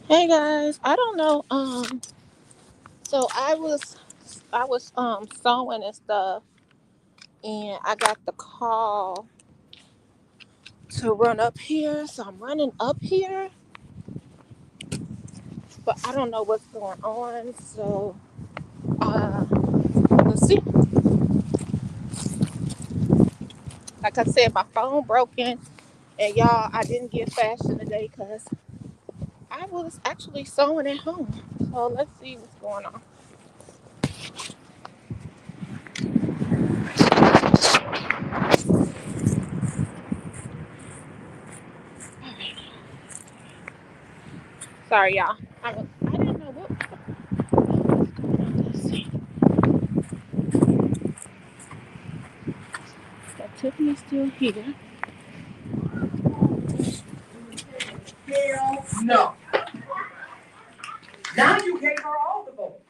Hey guys, I don't know. So I was sewing and stuff, and I got the call to run up here. So I'm running up here, but I don't know what's going on. So let's see. Like I said, my phone broken, and y'all, I didn't get fashion today because I was actually sewing at home. So let's see what's going on. Sorry, y'all. I didn't know what was going on. Let's see. So Tiffany's still here. Hell no. Now you gave her all the votes.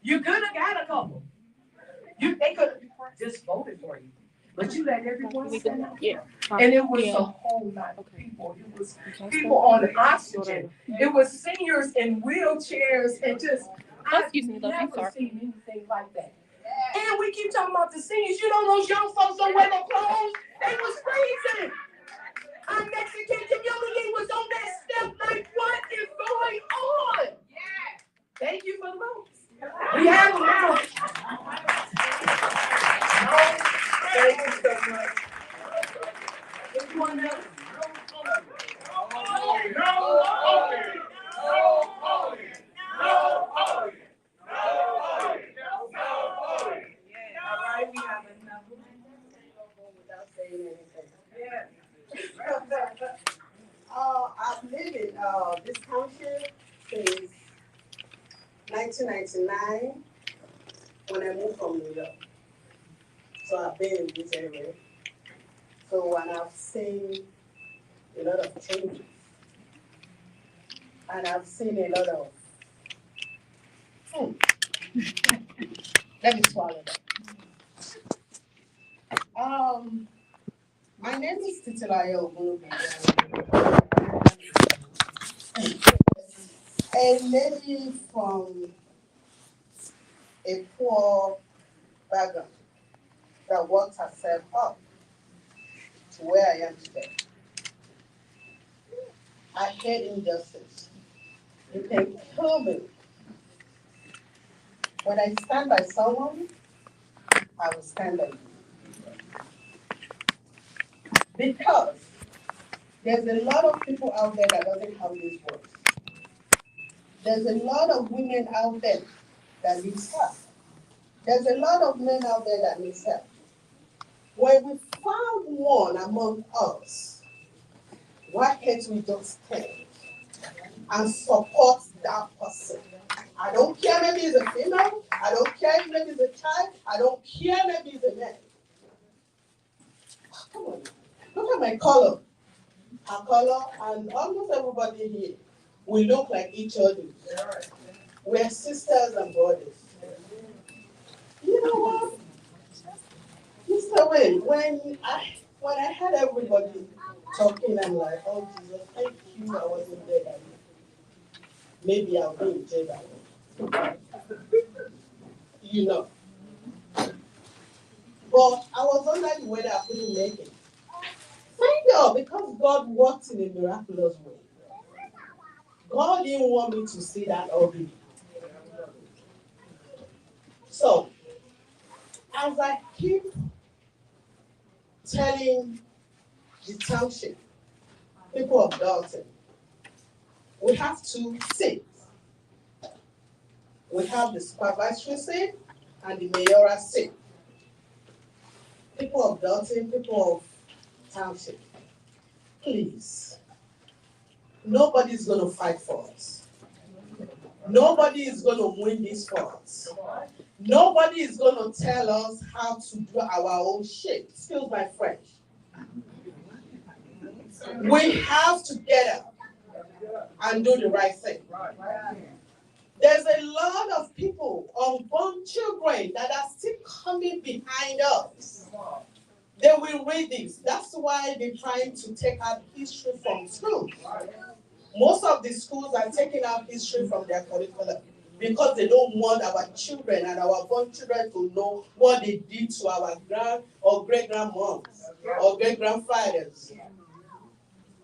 You could have got a couple. They could have just voted for you. But you let everyone stand up. Yeah. And it was a whole lot of people. It was people on oxygen. It was seniors in wheelchairs and just, I've never seen anything like that. And we keep talking about the seniors. You know those young folks don't wear no clothes? They was freezing. Our Mexican community was on that step like, what is going on? Thank you for the votes. We have them now. Thank you so much. Anyone else? All right, we have enough. Without saying anything. Yeah. I've lived in this township since 1999 when I moved from New York. So I've been in this area. So and I've seen a lot of changes. And I've seen a lot of let me swallow that. My name is Titilayo Ogunbi. A lady from a poor background that worked herself up to where I am today. I hate injustice. You can kill me. When I stand by someone, I will stand by you. Because there's a lot of people out there that doesn't have this voice. There's a lot of women out there that need help. There's a lot of men out there that need help. When we found one among us, why can't we just stand and support that person? I don't care maybe it's a female, I don't care maybe it's a child, I don't care maybe it's a man. Come on, look at my color. Our color and almost everybody here, we look like each other. We're sisters and brothers. You know what? Mr. Wayne, when I heard everybody talking, I'm like, oh Jesus, thank you, I wasn't there that day. Maybe I'll be in jail that day. You know. But I was under the weather, I couldn't make it. Thank God, because God works in a miraculous way. God didn't want me to see that ugly. So, as I keep telling the township, people of Dolton, we have two seats. We have the supervisory seat and the mayoral seat. People of Dolton, people of township, please, nobody's going to fight for us. Nobody is going to win this for us. Nobody is going to tell us how to do our own shit. Excuse my French. We have to get up and do the right thing. There's a lot of people, unborn children, that are still coming behind us. They will read this. That's why they're trying to take out history from school. Most of the schools are taking out history from their curriculum because they don't want our children and our born children to know what they did to our grand or great grandmoms or great grandfathers.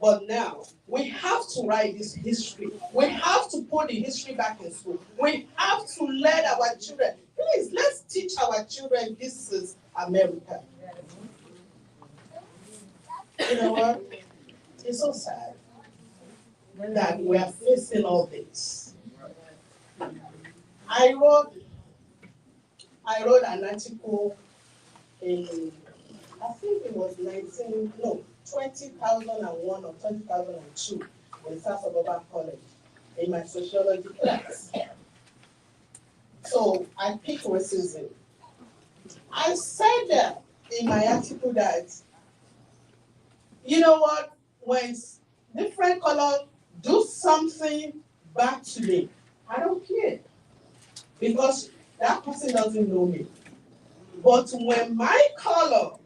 But now, we have to write this history. We have to put the history back in school. We have to let our children, please, let's teach our children this is America. You know what? It's so sad that we are facing all this. I wrote an article in, I think it was 20,001 or 20,002 in South Suburban College in my sociology class. So I picked racism. I said that in my article that, you know what, when different colors do something back to me, I don't care because that person doesn't know me. But when my color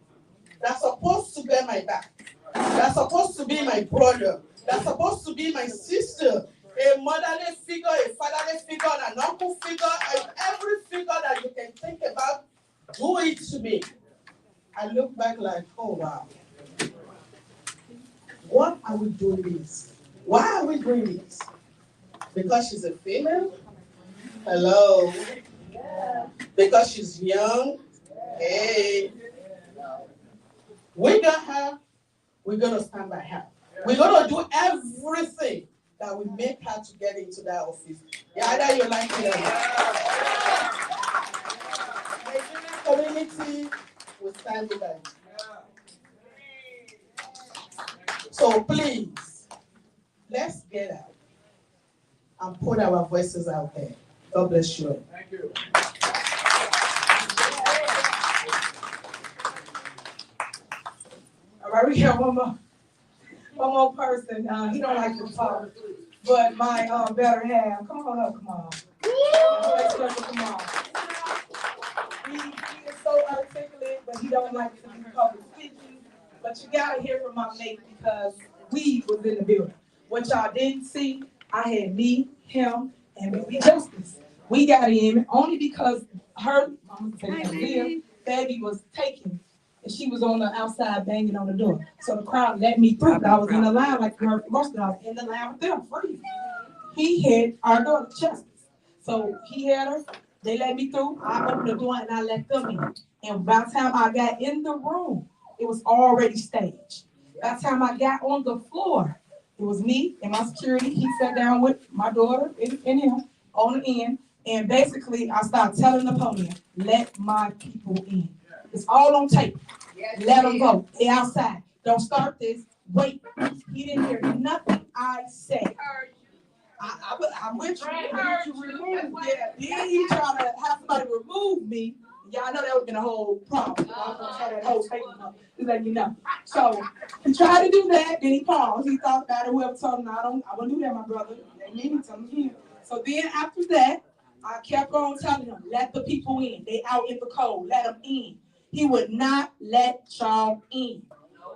that's supposed to bear my back, that's supposed to be my brother, that's supposed to be my sister, a motherly figure, a fatherly figure, an uncle figure, every figure that you can think about, do it to me. I look back like, oh wow. What are we doing this? Why are we doing this? Because she's a female? Hello. Because she's young? Hey. We got her. We're going to stand by her. We're going to do everything that will make her to get into that office. Either you like it or not. The community will stand with her. So please, let's get out and put our voices out there. God bless you. Thank you. All right, we have one more person. He don't like to talk, but my better half. Come on up, come on. Come on. He is so articulate, but he don't like to do public speaking. But you gotta hear from my mate because we was in the building. What y'all didn't see, I had me, him, and Baby Justice. We got in only because her, I'm gonna say baby was taken. And she was on the outside banging on the door. So the crowd let me through. But I was in the line like most of us in the line with them, free. He had our daughter, Justice. So he had her. They let me through. I opened the door and I let them in. And by the time I got in the room, it was already staged. By the time I got on the floor, it was me and my security. He sat down with my daughter and him on the end. And basically, I started telling the podium, let my people in. It's all on tape. Yes, let them go. They outside. Don't start this. Wait. He didn't hear nothing I said. I'm with you. Yeah. Then he tried to have somebody remove me. Yeah, I know that would have been a whole problem. I was going to try that whole statement up. Just letting you know. So he tried to do that. Then he paused. He thought about it. Whoever told him, I wouldn't do that, my brother. They mean to tell him. So then after that, I kept on telling him, let the people in. They out in the cold. Let them in. He would not let y'all in.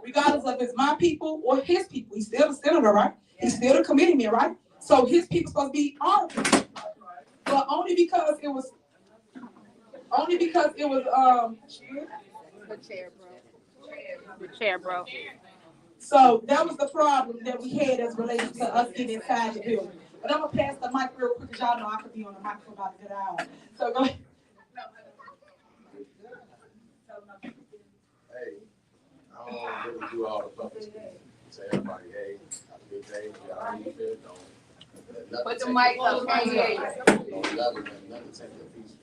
Regardless of if it's my people or his people. He's still the senator, right? He's still the committee man, right? So his people supposed to be our people. But only because it was The chair broke. So that was the problem that we had as related to us getting inside the building. But I'm gonna pass the mic real quick because y'all know I could be on the mic for about a good hour. So go ahead. Hey, I don't really do all the public speaking. Say everybody, hey, have a good day. Y'all need it. Don't put the mic up. Don't let nothing take your peace.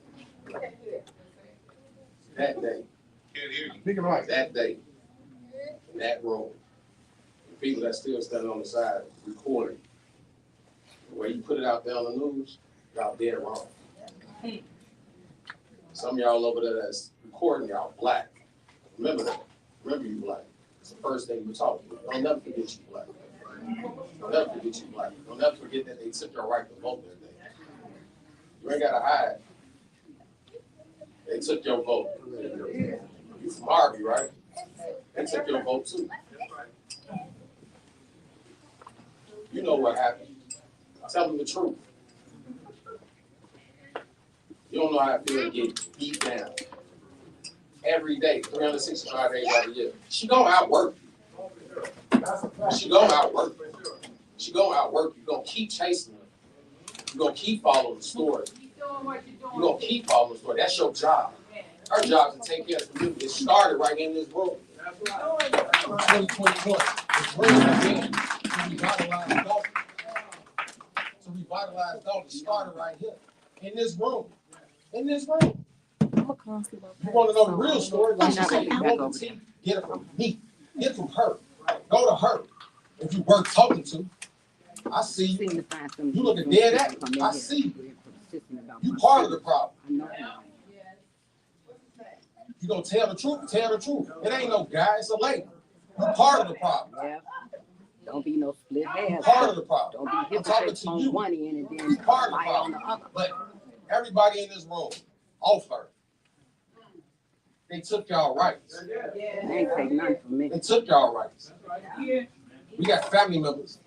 That day, that day, in that room, the people that still standing on the side recording, the way you put it out there on the news, y'all dead wrong. Some of y'all over there that's recording, y'all black. Remember that. Remember you black. It's the first thing you talk about. Don't never forget you black. Don't never forget you black. Don't never forget that they took your right to vote that day. You ain't gotta hide. They took your vote. You from Harvey, right? They took your vote too. You You know what happened. Tell them the truth. You don't know how it feels to get beat down every day, 365 days out of the year. She gonna outwork you. She gonna outwork you. She gonna outwork you. You gonna keep chasing her. You gonna keep following the story. You gonna keep following the story. That's your job. Her job is to take care of the community. It started right in this room. 2021. It's really again to revitalize Dolton. To revitalize Dolton. It started right here. In this room. In this room. You want to know the real story? Like she said, you want the tea, get it from me. Get it from her. Go to her. If you worth talking to, I see you. You looking dead at me. I see you. You part of the problem. You gonna tell the truth? Tell the truth. It ain't no guy, it's a lady. You part of the problem. Yeah. Don't be no split hairs. Part of the problem. Don't be I'm talking to you. one end and then You part of the lie on problem. the other. But everybody in this room, off her. They took y'all rights. They ain't take nothing from me. They took y'all rights. We got family members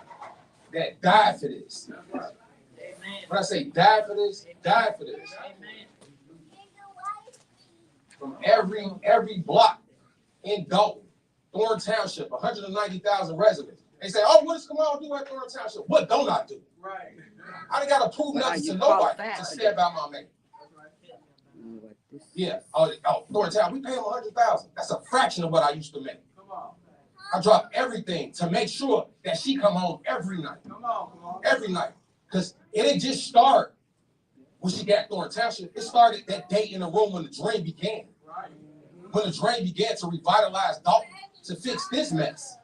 that died for this. When I say died for this, died for this. From every block in Dolton, Thorn Township, 190,000 residents. They say, oh, what does Kamal do at Thorn Township? What don't I do? Right. I ain't got to prove nothing to nobody to step out my man. Yeah. Oh, Thorn Town, we pay him 100,000. That's a fraction of what I used to make. Come on. I drop everything to make sure that she come home every night. Come on. Every night. Because it didn't just start when she got Thorn Township. It started that day in the room when the dream began. Right. When the dream began to revitalize Dolton, to fix this mess.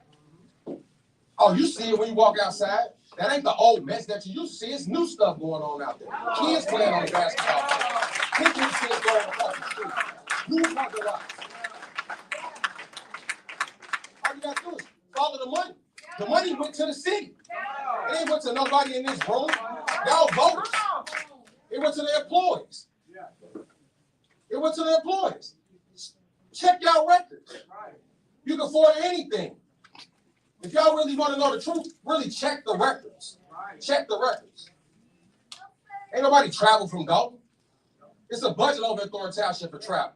Oh, you see it when you walk outside. That ain't the old mess that you used to see. It's new stuff going on out there. Kids playing on the basketball court. People still going across the street. New parking lots. All you got to do is follow the money. The money went to the city. It ain't went to nobody in this room. Y'all voters. It went to the employees. It went to the employees. Check y'all records. You can afford anything. If y'all really want to know the truth, really check the records. Check the records. Ain't nobody travel from Dolton. It's a budget over at Thorn Township for travel.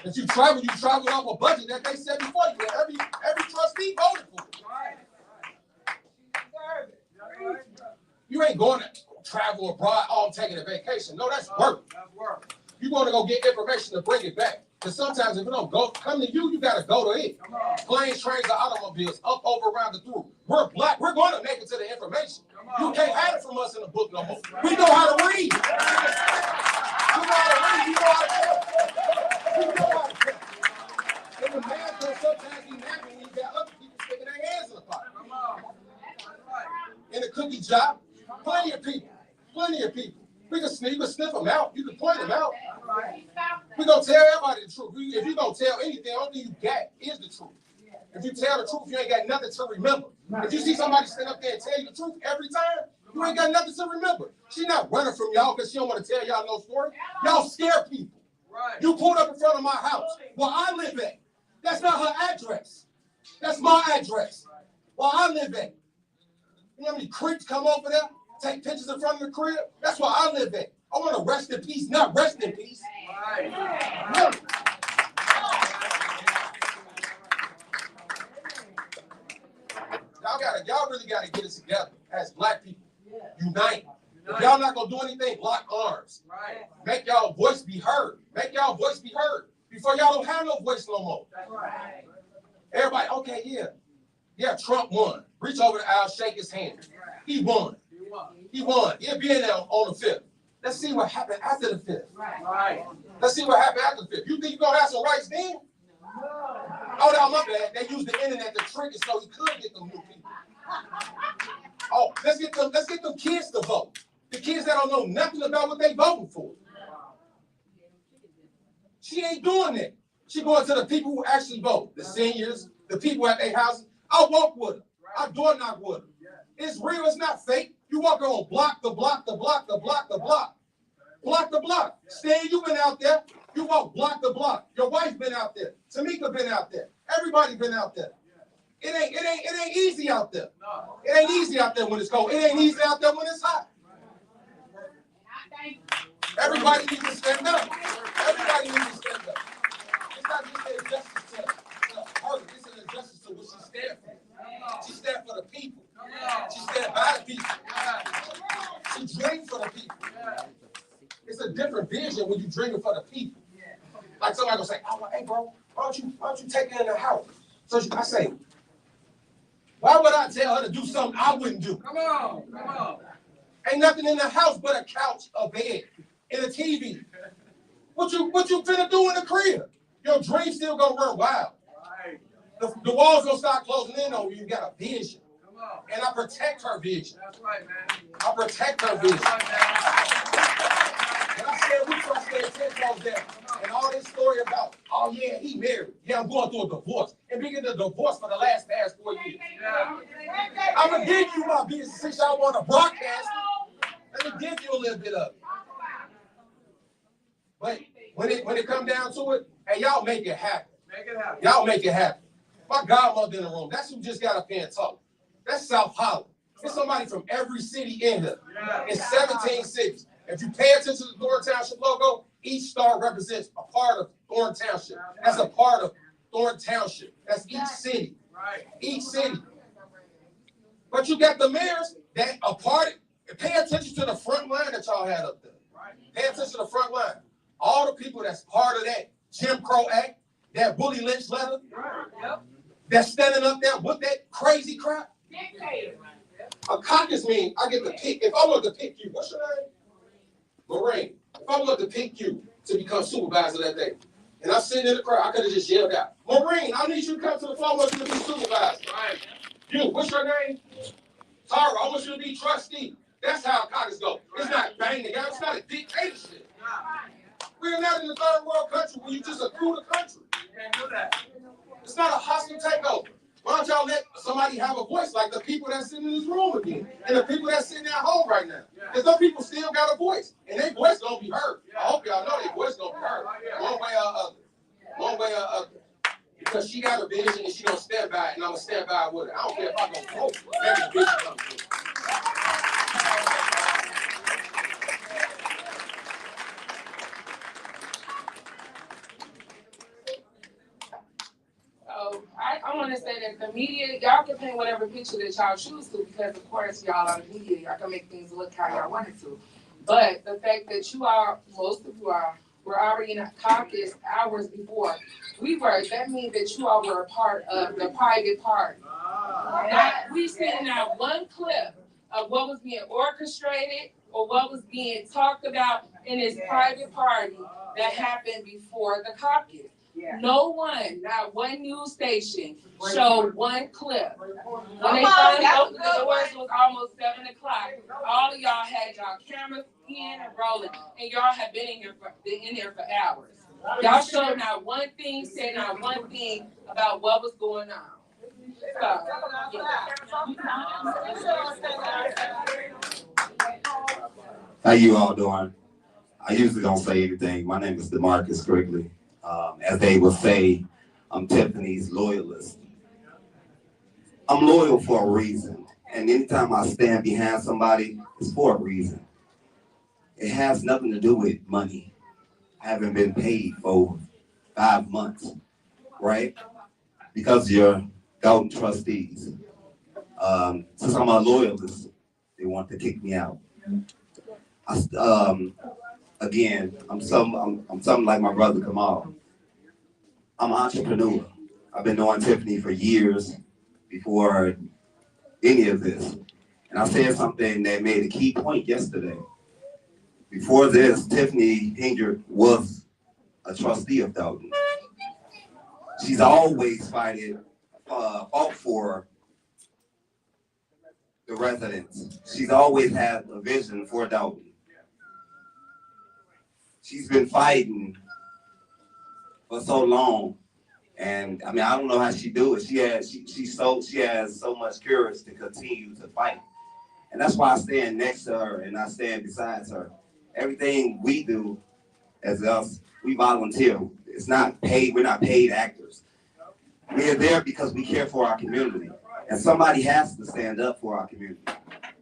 If you travel off a budget that they said before you. Every trustee voted for it. You ain't going to travel abroad, all taking a vacation. No, that's work. You want to go get information to bring it back. Because sometimes if it don't come to you, you got to go to it. Planes, trains, or automobiles, up, over, around, the through. We're black. We're going to make it to the information. You can't have it from us in the book no more. We know how to read. You know how to read. You know how to tell. You know how to tell. And the math does sometimes be mad when you got other people sticking their hands in the pot. In the cookie jar, plenty of people. We can sniff them out. You can point them out. We're going to tell everybody the truth. If you're going to tell anything, the only thing you got is the truth. If you tell the truth, you ain't got nothing to remember. If you see somebody stand up there and tell you the truth every time, you ain't got nothing to remember. She's not running from y'all because she don't want to tell y'all no story. Y'all scare people. You pulled up in front of my house where I live at. That's not her address. That's my address. Where I live at. You know how many creeps come over there? Take pictures in front of the crib. That's where I live at. I want to rest in peace, not rest in peace. No. Y'all really gotta get it together as black people. Unite. If y'all not gonna do anything, lock arms. Make y'all voice be heard. Make y'all voice be heard. Before y'all don't have no voice no more. Everybody, okay, yeah, Trump won. Reach over the aisle, shake his hand. He won. He'll be in there on the 5th. Let's see what happened after the 5th. Let's see what happened after the 5th. You think you're going to have some rights then? Oh, no, my bad. They used the internet to trick it so he could get them new people. Oh, let's get them kids to vote. The kids that don't know nothing about what they voting for. She ain't doing that. She going to the people who actually vote. The seniors, the people at their houses. I walk with her. I door knock with her. It's real, it's not fake. You walk on block the block. Block the block. Stan, you been out there. You walk block the block. Your wife been out there. Tamika been out there. Everybody been out there. It ain't easy out there. It ain't easy out there when it's cold. It ain't easy out there when it's hot. Everybody needs to stand up. Everybody needs to stand up. It's not just an injustice to her. It's an injustice to what she stands for. She stands for the people. She stands by the people. She dreams for the people. It's a different vision when you dreaming for the people. Like somebody gonna say, "Oh, hey, bro, why don't you take her in the house?" So I say, why would I tell her to do something I wouldn't do? Come on. Ain't nothing in the house but a couch, a bed, and a TV. What you finna do in the crib? Your dreams still gonna run wild. The walls gonna start closing in on you. You got a vision. And I protect her vision. That's right, man. I protect her vision. And I said, we trust that 10 toes down. And all this story about, oh yeah, he married. Yeah, I'm going through a divorce. And being in a divorce for the past 4 years. I'm gonna give you my business since y'all want to broadcast it. Let me give you a little bit of it. But when it come down to it, hey, y'all make it happen. Y'all make it happen. My godmother in the room, that's who just got up here and talk. That's South Holland. There's somebody from every city in here. In 17 cities. If you pay attention to the Thorn Township logo, each star represents a part of Thorn Township. That's a part of Thorn Township. That's each city. Each city. But you got the mayors that are part of, pay attention to the front line that y'all had up there. Pay attention to the front line. All the people that's part of that Jim Crow Act, that Bully Lynch letter, that's standing up there with that crazy crap. A caucus means I get to pick. If I want to pick you, what's your name? Lorraine. If I want to pick you to become supervisor that day, and I'm sitting in the crowd, I could have just yelled out, Maureen, I need you to come to the floor. I want you to be supervisor. Right. You, what's your name? Tara, I want you to be trustee. That's how caucus go. It's not banging together. It's not a dictatorship. We're not in the third world country where you just accrue the country. You can't do that. It's not a hostile takeover. Why don't y'all let somebody have a voice like the people that's sitting in this room again and the people that's sitting at home right now? Because some people still got a voice and their voice gonna be heard. I hope y'all know their voice gonna be heard one way or other. One way or other. Because she got a vision and she gonna stand by it and I'm gonna stand by it with her. I don't care if I go vote. Every vision comes through. I want to say that the media, y'all can paint whatever picture that y'all choose to, because of course y'all are the media, y'all can make things look how y'all want it to. But the fact that you are, most of you are, were already in a caucus hours before we were, that means that you all were a part of the private party. We've seen not one clip of what was being orchestrated or what was being talked about in this private party that happened before the caucus. Yeah. No one, not one news station, showed one clip. When they finally opened the doors, it was almost 7 o'clock. All of y'all had y'all cameras in and rolling, and y'all have been in there for hours. Y'all showed not one thing, said not one thing about what was going on. So, how you all doing? I usually don't say anything. My name is DeMarcus Quigley. As they will say, I'm Tiffany's loyalist. I'm loyal for a reason. And anytime I stand behind somebody, it's for a reason. It has nothing to do with money. I haven't been paid for 5 months, right? Because you're Dolton trustees. Since I'm a loyalist, they want to kick me out. Again, I'm something like my brother Kamal. I'm an entrepreneur. I've been knowing Tiffany for years before any of this. And I said something that made a key point yesterday. Before this, Tiffany Hinger was a trustee of Dolton. She's always fought for the residents. She's always had a vision for Dolton. She's been fighting for so long, and I mean, I don't know how she do it. She has so much courage to continue to fight, and that's why I stand next to her and I stand beside her. Everything we do as us, we volunteer. It's not paid. We're not paid actors. We are there because we care for our community. And somebody has to stand up for our community.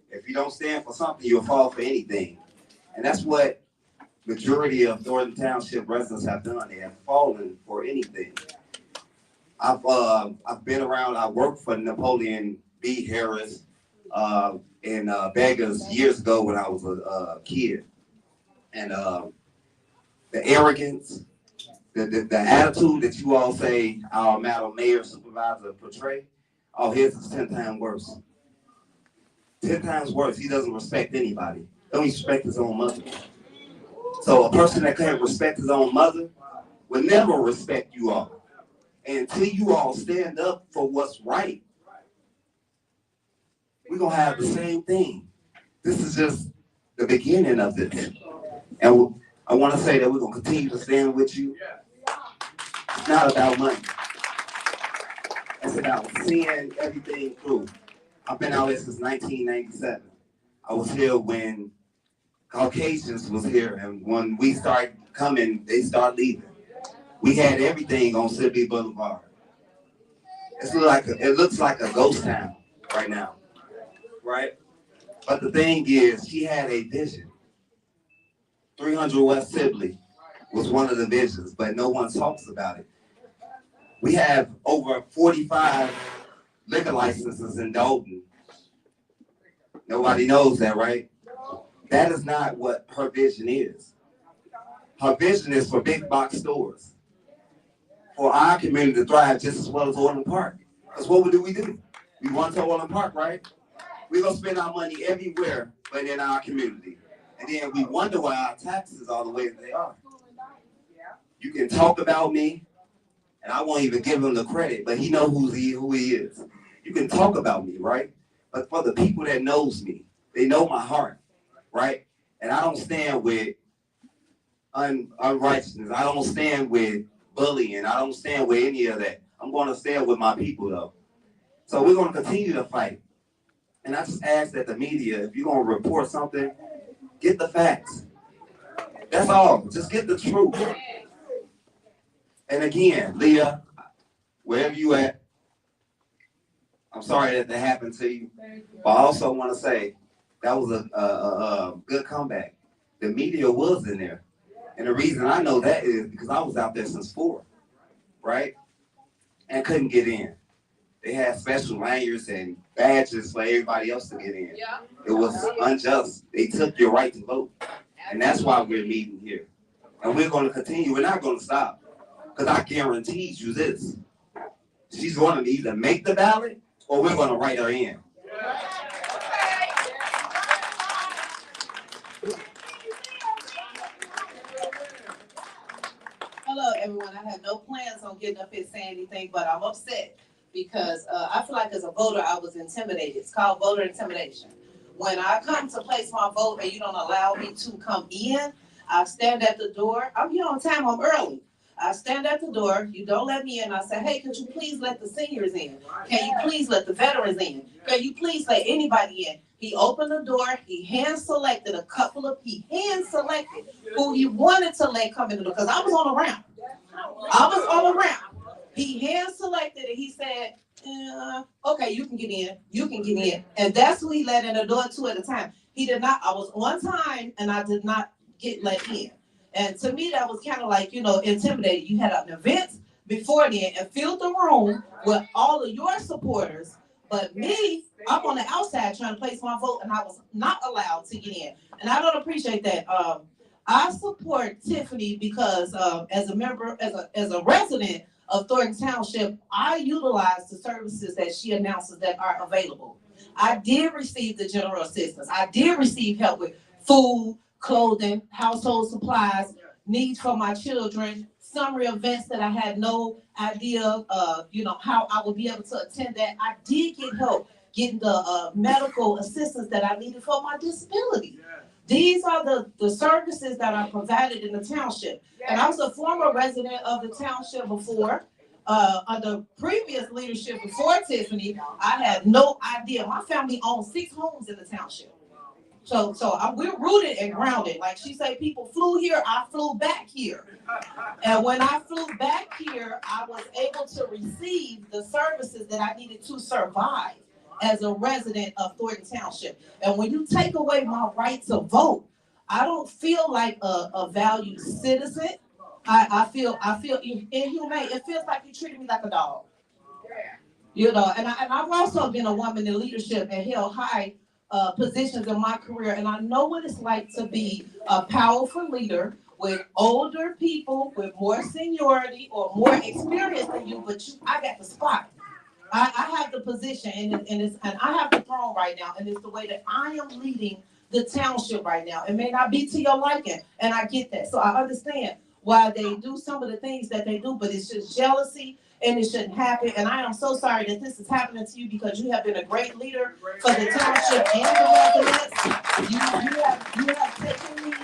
If you don't stand for something, you'll fall for anything. And that's what majority of Thornton Township residents have done. They have fallen for anything. I've been around, I worked for Napoleon B. Harris in Vegas years ago when I was a kid. And the arrogance, the attitude that you all say our Madam Mayor Supervisor portray, oh, his is 10 times worse. 10 times worse. He doesn't respect anybody. Don't respect his own mother. So a person that can't respect his own mother will never respect you all. And until you all stand up for what's right, we're going to have the same thing. This is just the beginning of this. And I want to say that we're going to continue to stand with you. It's not about money. It's about seeing everything through. I've been out here since 1997. I was here when Caucasians was here, and when we started coming, they started leaving. We had everything on Sibley Boulevard. It looks like a ghost town right now, right? But the thing is, she had a vision. 300 West Sibley was one of the visions, but no one talks about it. We have over 45 liquor licenses in Dolton. Nobody knows that, right? That is not what her vision is. Her vision is for big box stores, for our community to thrive just as well as Orland Park. Because what do? We want to Orland Park, right? We're going to spend our money everywhere but in our community. And then we wonder why our taxes are the way that they are. You can talk about me, and I won't even give him the credit, but he knows who he is. You can talk about me, right? But for the people that knows me, they know my heart, right? And I don't stand with unrighteousness. I don't stand with bullying. I don't stand with any of that. I'm going to stand with my people, though. So we're going to continue to fight. And I just ask that the media, if you're going to report something, get the facts. That's all. Just get the truth. And again, Leah, wherever you at, I'm sorry that happened to you. But I also want to say that was a good comeback. The media was in there. And the reason I know that is because I was out there since 4, right? And couldn't get in. They had special lanyards and badges for everybody else to get in. It was unjust. They took your right to vote. And that's why we're meeting here. And we're going to continue. We're not going to stop. Because I guarantee you this. She's going to either make the ballot or we're going to write her in. Hello, everyone. I had no plans on getting up here saying anything, but I'm upset because I feel like as a voter, I was intimidated. It's called voter intimidation. When I come to place my vote and you don't allow me to come in, I stand at the door. I'm here on time. I'm early. I stand at the door. You don't let me in. I say, hey, could you please let the seniors in? Can you please let the veterans in? Can you please let anybody in? He opened the door. He hand-selected he hand-selected who he wanted to let come in the door because I was on a round. He hand-selected and he said, okay, you can get in. You can get in. And that's who he let in the door 2 at a time. He did not. I was on time and I did not get let in. And to me, that was kind of like, intimidating. You had an event before then and filled the room with all of your supporters. But me, I'm on the outside trying to place my vote and I was not allowed to get in. And I don't appreciate that. I support Tiffany because as a resident of Thornton Township, I utilize the services that she announces that are available. I did receive the general assistance. I did receive help with food, clothing, household supplies, needs for my children, summer events that I had no idea how I would be able to attend that. I did get help getting the medical assistance that I needed for my disability. These are the services that are provided in the township. And I was a former resident of the township before. Under previous leadership before Tiffany, I had no idea. My family owned 6 homes in the township. We're rooted and grounded. Like she said, people flew here, I flew back here. And when I flew back here, I was able to receive the services that I needed to survive as a resident of Thornton Township. And when you take away my right to vote, I don't feel like a valued citizen. I feel inhumane. It feels like you treated me like a dog. You know, and I've also been a woman in leadership and held high positions in my career, and I know what it's like to be a powerful leader with older people with more seniority or more experience than you, but I got the spot. I have the position, and I have the throne right now, and it's the way that I am leading the township right now. It may not be to your liking, and I get that. So I understand why they do some of the things that they do, but it's just jealousy, and it shouldn't happen. And I am so sorry that this is happening to you because you have been a great leader for the township and the residents. You have taken me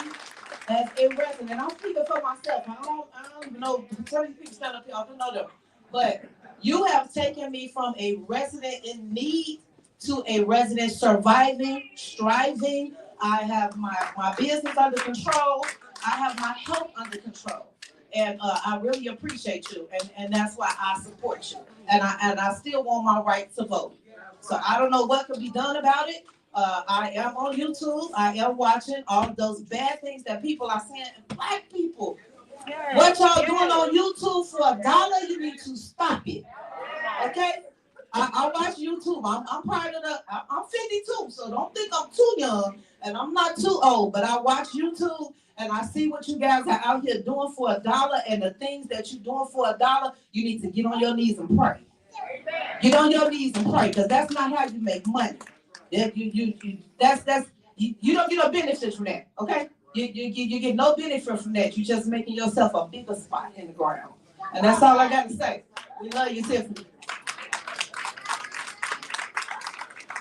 as a resident. I'm speaking for myself. I don't even know. Some of these people stand up here, I don't know them. But you have taken me from a resident in need to a resident surviving, striving. I have my business under control. I have my health under control. And I really appreciate you. And that's why I support you. And I still want my right to vote. So I don't know what can be done about it. I am on YouTube. I am watching all of those bad things that people are saying. Black people, what y'all doing on YouTube for $1, you need to stop it. Okay? I watch YouTube. I'm part of I'm 52, so don't think I'm too young, and I'm not too old, but I watch YouTube, and I see what you guys are out here doing for $1, and the things that you're doing for $1, you need to get on your knees and pray. Get on your knees and pray, because that's not how you make money. You don't get no benefit from that, okay? You get no benefit from that. You're just making yourself a bigger spot in the ground. And that's all I got to say. We love you, Tiffany.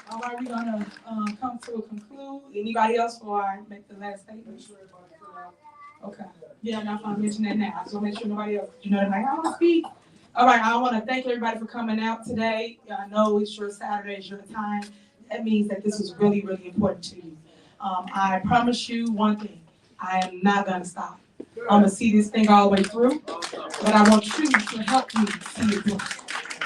All right, we're gonna come to a conclude. Anybody else before I make the last statement? Okay. Yeah, I'm not gonna mention that now. I just wanna make sure nobody else, you know, they're like, I wanna speak. All right, I wanna thank everybody for coming out today. I know it's your Saturday, it's your time. That means that this is really, really important to you. I promise you one thing. I am not gonna stop. I'm gonna see this thing all the way through, but I want you to help me see it through.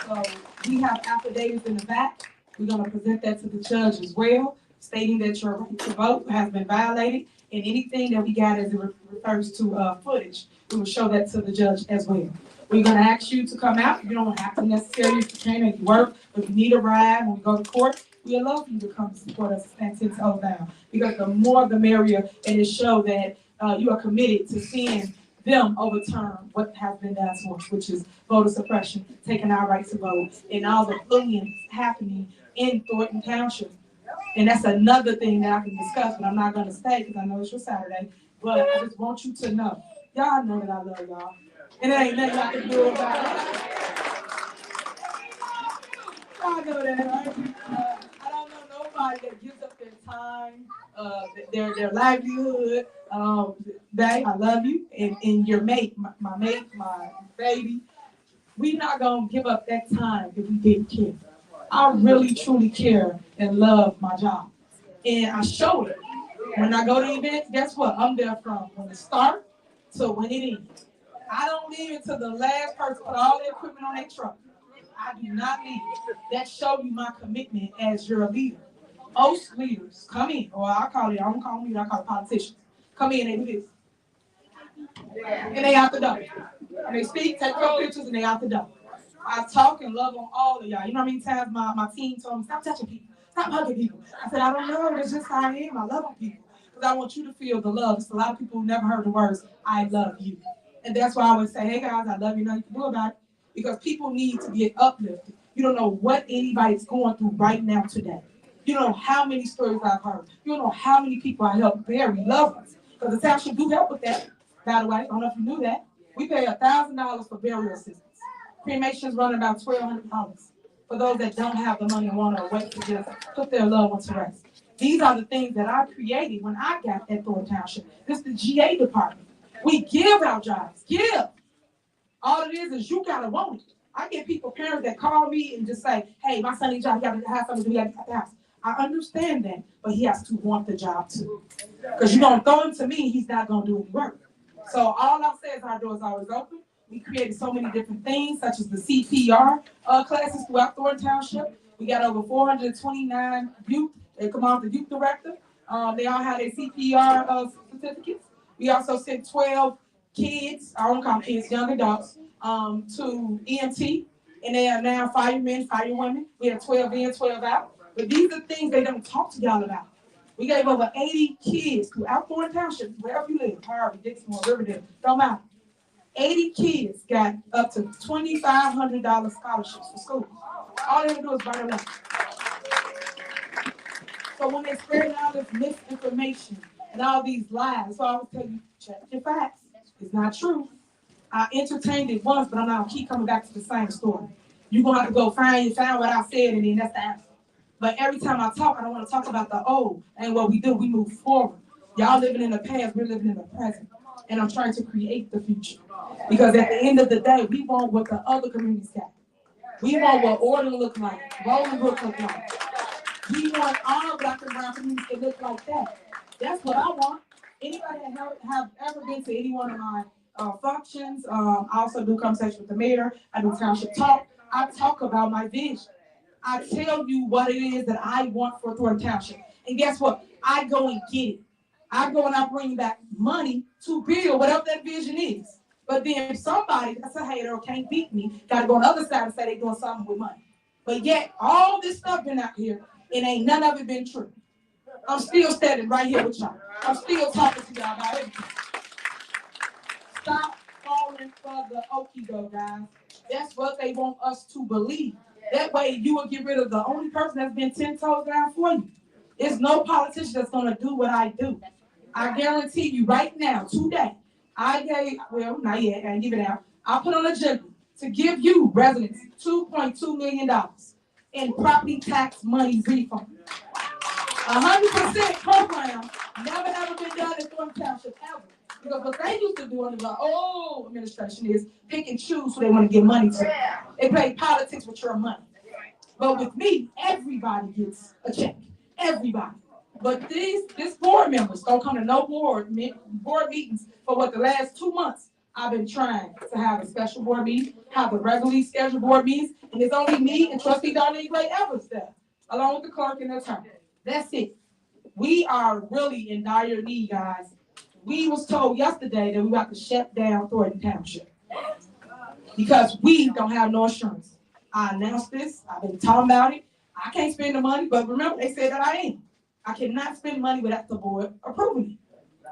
So we have affidavits in the back. We're gonna present that to the judge as well, stating that your right to vote has been violated, and anything that we got as it refers to footage, we will show that to the judge as well. We're gonna ask you to come out. You don't have to necessarily, if you can't make it work, but if you need a ride when we go to court, we would love for you to come support us and stand 10 toes down. Because the more the merrier, and it shows that you are committed to seeing them overturn what has been done to us, which is voter suppression, taking our right to vote, and all the bullying happening in Thornton Township. And that's another thing that I can discuss, but I'm not going to stay because I know it's your Saturday. But I just want you to know, y'all know that I love y'all. And there ain't nothing I can do about it. I know that, right? I don't know nobody that gives up their time, their livelihood. Babe, I love you. And your mate, my mate, my baby. We're not going to give up that time if we didn't care. I really, truly care and love my job. And I show it. When I go to events, guess what? I'm there from when it starts to when it ends. I don't leave until the last person put all their equipment on their truck. I do not leave. That shows you my commitment as your leader. Most leaders come in, or I don't call them leaders, I call them politicians. Come in and they do this. And they out the door. And they speak, take your pictures, and they out the door. I talk and love on all of y'all. You know how many times my team told me, stop touching people, stop hugging people. I said, I don't know, that's just how I am. I love on people. Because I want you to feel the love. There's a lot of people who never heard the words, I love you. And that's why I always say, hey guys, I love you, nothing you can do about it. Because people need to get uplifted. You don't know what anybody's going through right now today. You don't know how many stories I've heard. You don't know how many people I help bury loved ones. Because the township do help with that. By the way, I don't know if you knew that. We pay $1,000 for burial assistance. Cremations run about $1,200 for those that don't have the money and want to wait to just put their loved ones to rest. These are the things that I created when I got at Thornton Township. This is the GA department. We give our jobs. Give. All it is you gotta want it. I get parents that call me and just say, hey, my son needs a job, you gotta have something to do at the house. I understand that, but he has to want the job too. Because you're gonna throw him to me, he's not gonna do any work. So all I say is our door is always open. We created so many different things, such as the CPR classes throughout Thornton Township. We got over 429 youth. They come off the youth director. They all have their CPR certificates. We also sent 12 kids, I don't call them kids, young adults, to EMT. And they are now firemen, firewomen. We have 12 in, 12 out. But these are things they don't talk to y'all about. We gave over 80 kids throughout Thornton Township, wherever you live, Harvey, Dixmoor, Riverdale, don't matter. 80 kids got up to $2,500 scholarships for school. All they have to do is write a letter. So when they spread all this misinformation and all these lies, so I will tell you, check your facts. It's not true. I entertained it once, but I'm not gonna keep coming back to the same story. You're gonna have to go find what I said, and then that's the answer. But every time I talk, I don't want to talk about the old. And what we do, we move forward. Y'all living in the past, we're living in the present. And I'm trying to create the future. Because at the end of the day, we want what the other communities got. We want what Orton look like, Bolingbrook look like. We want our Black and brown communities to look like that. That's what I want. Anybody that have ever been to any one of my functions, I also do conversation with the mayor, I do township talk. I talk about my vision. I tell you what it is that I want for Thornton Township. And guess what? I go and get it. I go and I bring back money to build whatever that vision is. But then if somebody that's a hater or can't beat me, got to go on the other side and say they're doing something with money. But yet, all this stuff been out here, and ain't none of it been true. I'm still standing right here with y'all. I'm still talking to y'all about everything. Stop falling for the okie doke, guys. That's what they want us to believe. That way you will get rid of the only person that's been 10 toes down for you. There's no politician that's going to do what I do. I guarantee you right now, today, not yet, I give it out. I put on an agenda to give you residents $2.2 million in property tax money refund. 100% program, never ever been done in Thornton Township ever. Because what they used to do under the old administration is pick and choose who they want to give money to. They play politics with your money. But with me, everybody gets a check. Everybody. But this board members don't come to no board meetings for what the last 2 months I've been trying to have a special board meeting, have a regularly scheduled board meetings, and it's only me and Trustee Darlene Gray Evers there, along with the clerk and the attorney. That's it. We are really in dire need, guys. We was told yesterday that we got to shut down Thornton Township because we don't have no insurance. I announced this. I've been talking about it. I can't spend the money, but remember, they said that I am. I cannot spend money without the board approving it.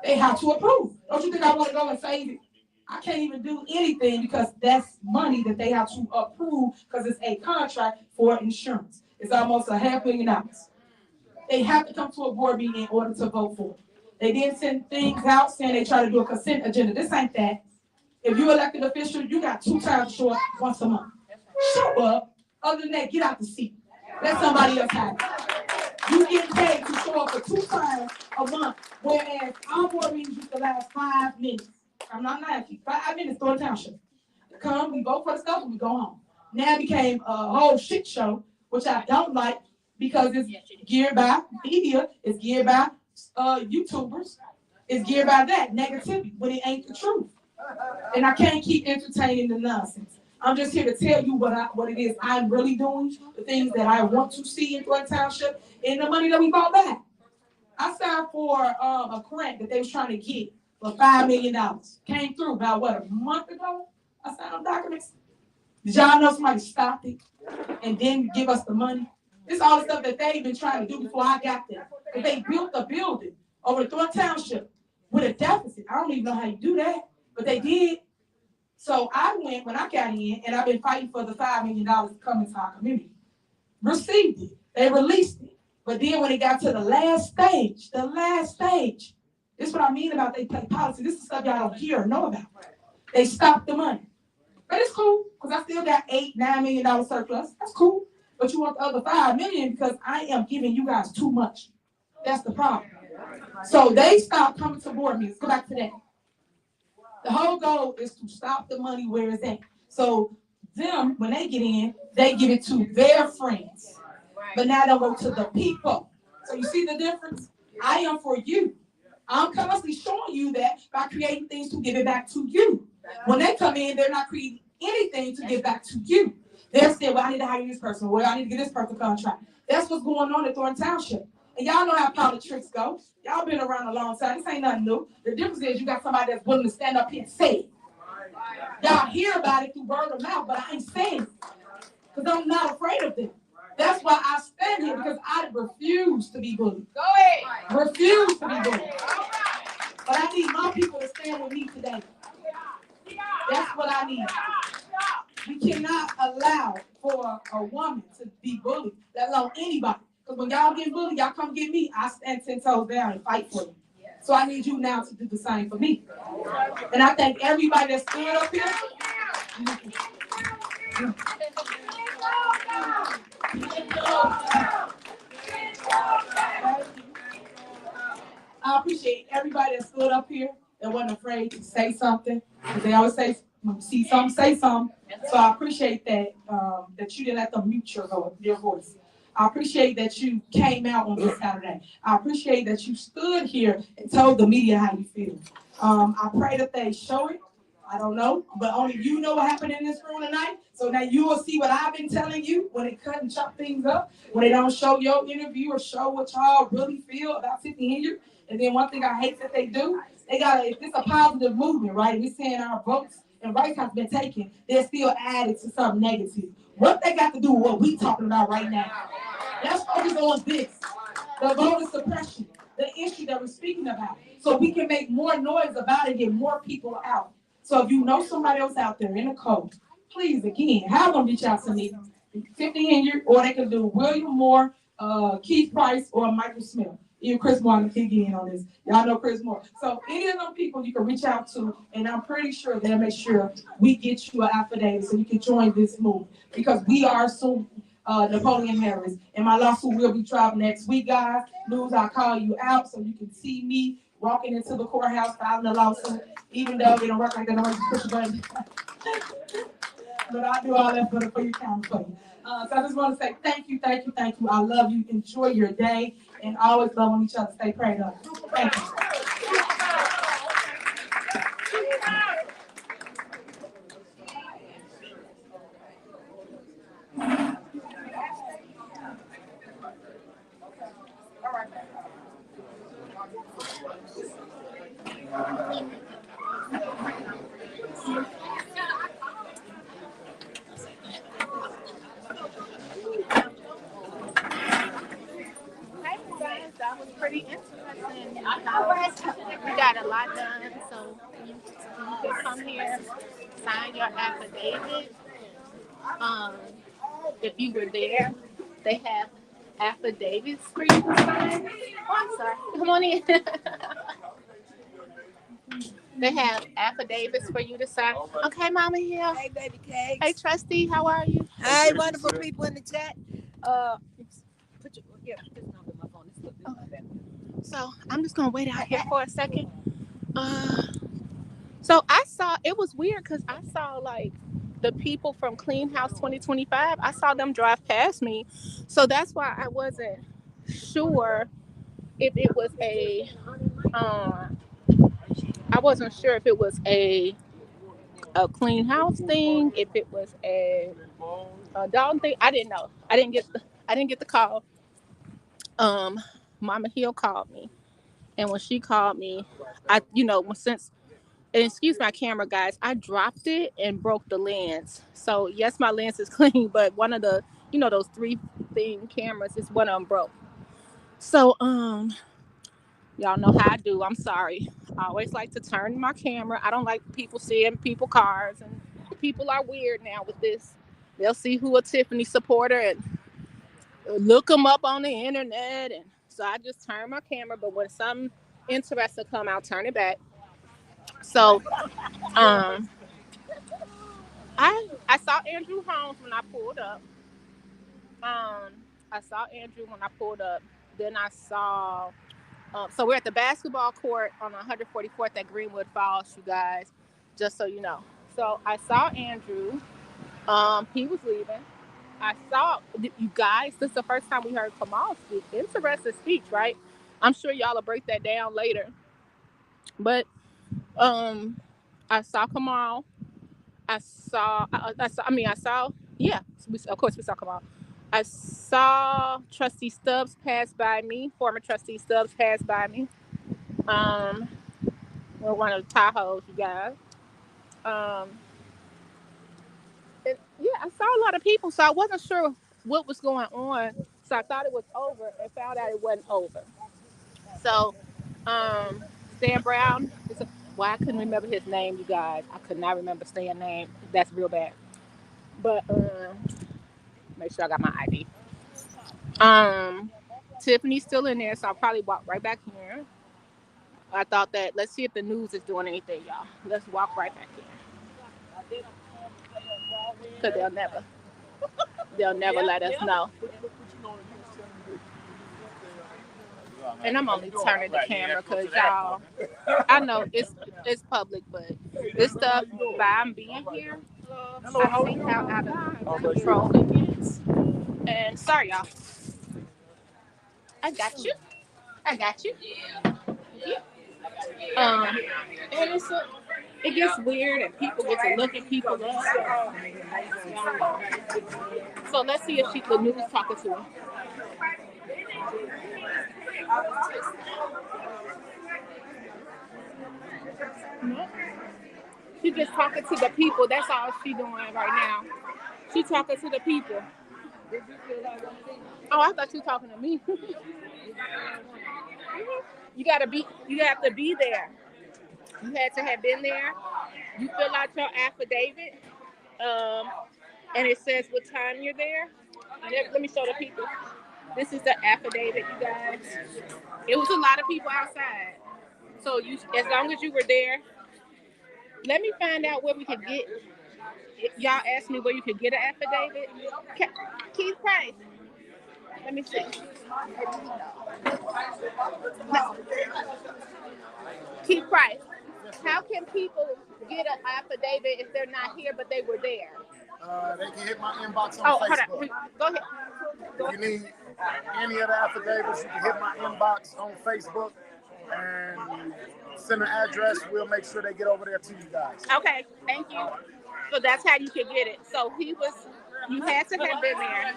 They have to approve. Don't you think I want to go and save it? I can't even do anything because that's money that they have to approve because it's a contract for insurance. It's almost $500 million. They have to come to a board meeting in order to vote for it. They didn't send things out saying they try to do a consent agenda. This ain't that. If you're elected official, you got 2 times to show up once a month. Show up. Other than that, get out the seat. Let somebody else have it. You get paid to show up for 2 times a month, whereas our board meetings used to last 5 minutes. I'm not lying. 5 minutes, Thornton Township. Come, we vote for the stuff, and we go home. Now it became a whole shit show, which I don't like because it's geared by media, it's geared by YouTubers, it's geared by that negativity, but it ain't the truth. And I can't keep entertaining the nonsense. I'm just here to tell you what it is I'm really doing, the things that I want to see in Thornton Township, and the money that we bought back. I signed for a grant that they was trying to get for $5 million. Came through about a month ago. I signed them documents. Did y'all know somebody stopped it and didn't give us the money? This is all the stuff that they've been trying to do before I got there. But they built a building over in Thornton Township with a deficit. I don't even know how you do that, but they did. So I went when I got in, and I've been fighting for the $5 million to come into our community. Received it. They released it. But then when it got to the last stage, this is what I mean about they play policy. This is stuff y'all don't hear or know about. They stopped the money. But it's cool, because I still got $8-9 million surplus. That's cool. But you want the other $5 million because I am giving you guys too much. That's the problem. So they stopped coming to board meetings. Go back to that. The whole goal is to stop the money where it's at. So them, when they get in, they give it to their friends. but now they'll go to the people. So you see the difference? I am for you. I'm constantly showing you that by creating things to give it back to you. When they come in, they're not creating anything to give back to you. They're saying, well, I need to hire this person. Well, I need to get this person a contract. That's what's going on at Thornton Township. And y'all know how politics go. Y'all been around a long time. This ain't nothing new. The difference is you got somebody that's willing to stand up here and say it. Y'all hear about it through word of mouth, but I ain't saying it. Because I'm not afraid of them. That's why I stand here, because I refuse to be bullied. Go ahead. Refuse to be bullied. But I need my people to stand with me today. That's what I need. We cannot allow for a woman to be bullied, let alone anybody. Because when y'all get bullied, y'all come get me. I stand 10 toes down and fight for you. So I need you now to do the same for me. And I thank everybody that stood up here. I appreciate everybody that stood up here and wasn't afraid to say something. Because they always say, when you see something, say something. So I appreciate that, that you didn't let them mute your voice. I appreciate that you came out on this Saturday. I appreciate that you stood here and told the media how you feel. I pray that they show it. I don't know, but only you know what happened in this room tonight. So now you will see what I've been telling you when they cut and chop things up, when they don't show your interview or show what y'all really feel about Tiffany Hilliard. And then one thing I hate that they do, they got if it's a positive movement, right? We're saying our votes and rights have been taken, they're still added to something negative. What they got to do with what we talking about right now? Let's focus on this, the voter suppression, the issue that we're speaking about, so we can make more noise about it and get more people out. So if you know somebody else out there in the code, please, again, have them reach out to me, Tiffany Hilliard, or they can do William Moore, Keith Price, or Michael Smith. Even Chris Moore can get in on this. Y'all know Chris Moore. So any of them people you can reach out to, and I'm pretty sure they'll make sure we get you an affidavit so you can join this move. Because we are soon Napoleon Harris. And my lawsuit will be tried next week, guys. News, I'll call you out so you can see me walking into the courthouse filing a lawsuit, even though it don't work like that, I don't push a button. But I do all that for your camera for you. So I just want to say thank you, thank you, thank you. I love you. Enjoy your day, and always love on each other. Stay prayed up. Thank you. That was pretty interesting. We got a lot done, so you can come here, sign your affidavit. If you were there, they have affidavits for you to sign. Oh, I'm sorry. Come on in. They have affidavits for you to sign. Okay, Mama here. Hey, baby cakes. Hey, Trustee, how are you? Hi, wonderful people in the chat. Put your number in my phone. Okay. So I'm just gonna wait out here for a second. So I saw, it was weird because I saw like the people from Clean House 2025. I saw them drive past me, so that's why I wasn't sure if it was a. I wasn't sure if it was a Clean House thing, if it was a Dolton thing. I didn't know. I didn't get the call. Mama Hill called me, and when she called me, since, and excuse my camera, guys, I dropped it and broke the lens. So yes, my lens is clean, but one of the, those 3 thing cameras is one of them broke. So y'all know how I do. I'm sorry. I always like to turn my camera. I don't like people seeing people's cars, and people are weird now with this. They'll see who a Tiffany supporter and look them up on the internet, and so I just turn my camera. But when something interesting come, I'll turn it back. So I saw Andrew Holmes when I pulled up. Then I saw. So we're at the basketball court on 144th at Greenwood Falls, you guys, just so you know. So I saw Andrew. He was leaving. I saw you guys. This is the first time we heard Kamal speak. Interesting speech, right? I'm sure y'all will break that down later. But I saw Kamal. I saw. I saw. Yeah, of course we saw Kamal. I saw Trustee Stubbs pass by me. Former Trustee Stubbs pass by me. We're one of the Tahoes, you guys. Um, yeah, I saw a lot of people, so I wasn't sure what was going on. So I thought it was over and found out it wasn't over. So, Stan Brown, well, I couldn't remember his name, you guys. I could not remember Stan's name. That's real bad. But make sure I got my ID. Tiffany's still in there, so I'll probably walk right back here. I thought that, let's see if the news is doing anything, y'all. Let's walk right back here. Because they'll never let us know. And I'm only turning the camera because y'all, I know it's public, but this stuff, by I'm being here, I see how out of control it is. And sorry, y'all. I got you. Yeah. And it gets weird and people get to look at people up. So let's see if the news talking to her. She's just talking to the people. That's all she's doing right now. She's talking to the people. Oh, I thought you were talking to me. You have to be there. You had to have been there. You fill out your affidavit, and it says what time you're there. Let me show the people. This is the affidavit, you guys. It was a lot of people outside. So as long as you were there, let me find out where we could get. Y'all asked me where you could get an affidavit. Keith Price. Let me see. No. Keith Price. How can people get an affidavit if they're not here but they were there? They can hit my inbox on Facebook. Hold on. Go ahead. If you need any of the affidavits, you can hit my inbox on Facebook and send an address. We'll make sure they get over there to you guys. Okay, thank you. So that's how you could get it. So you had to have been there.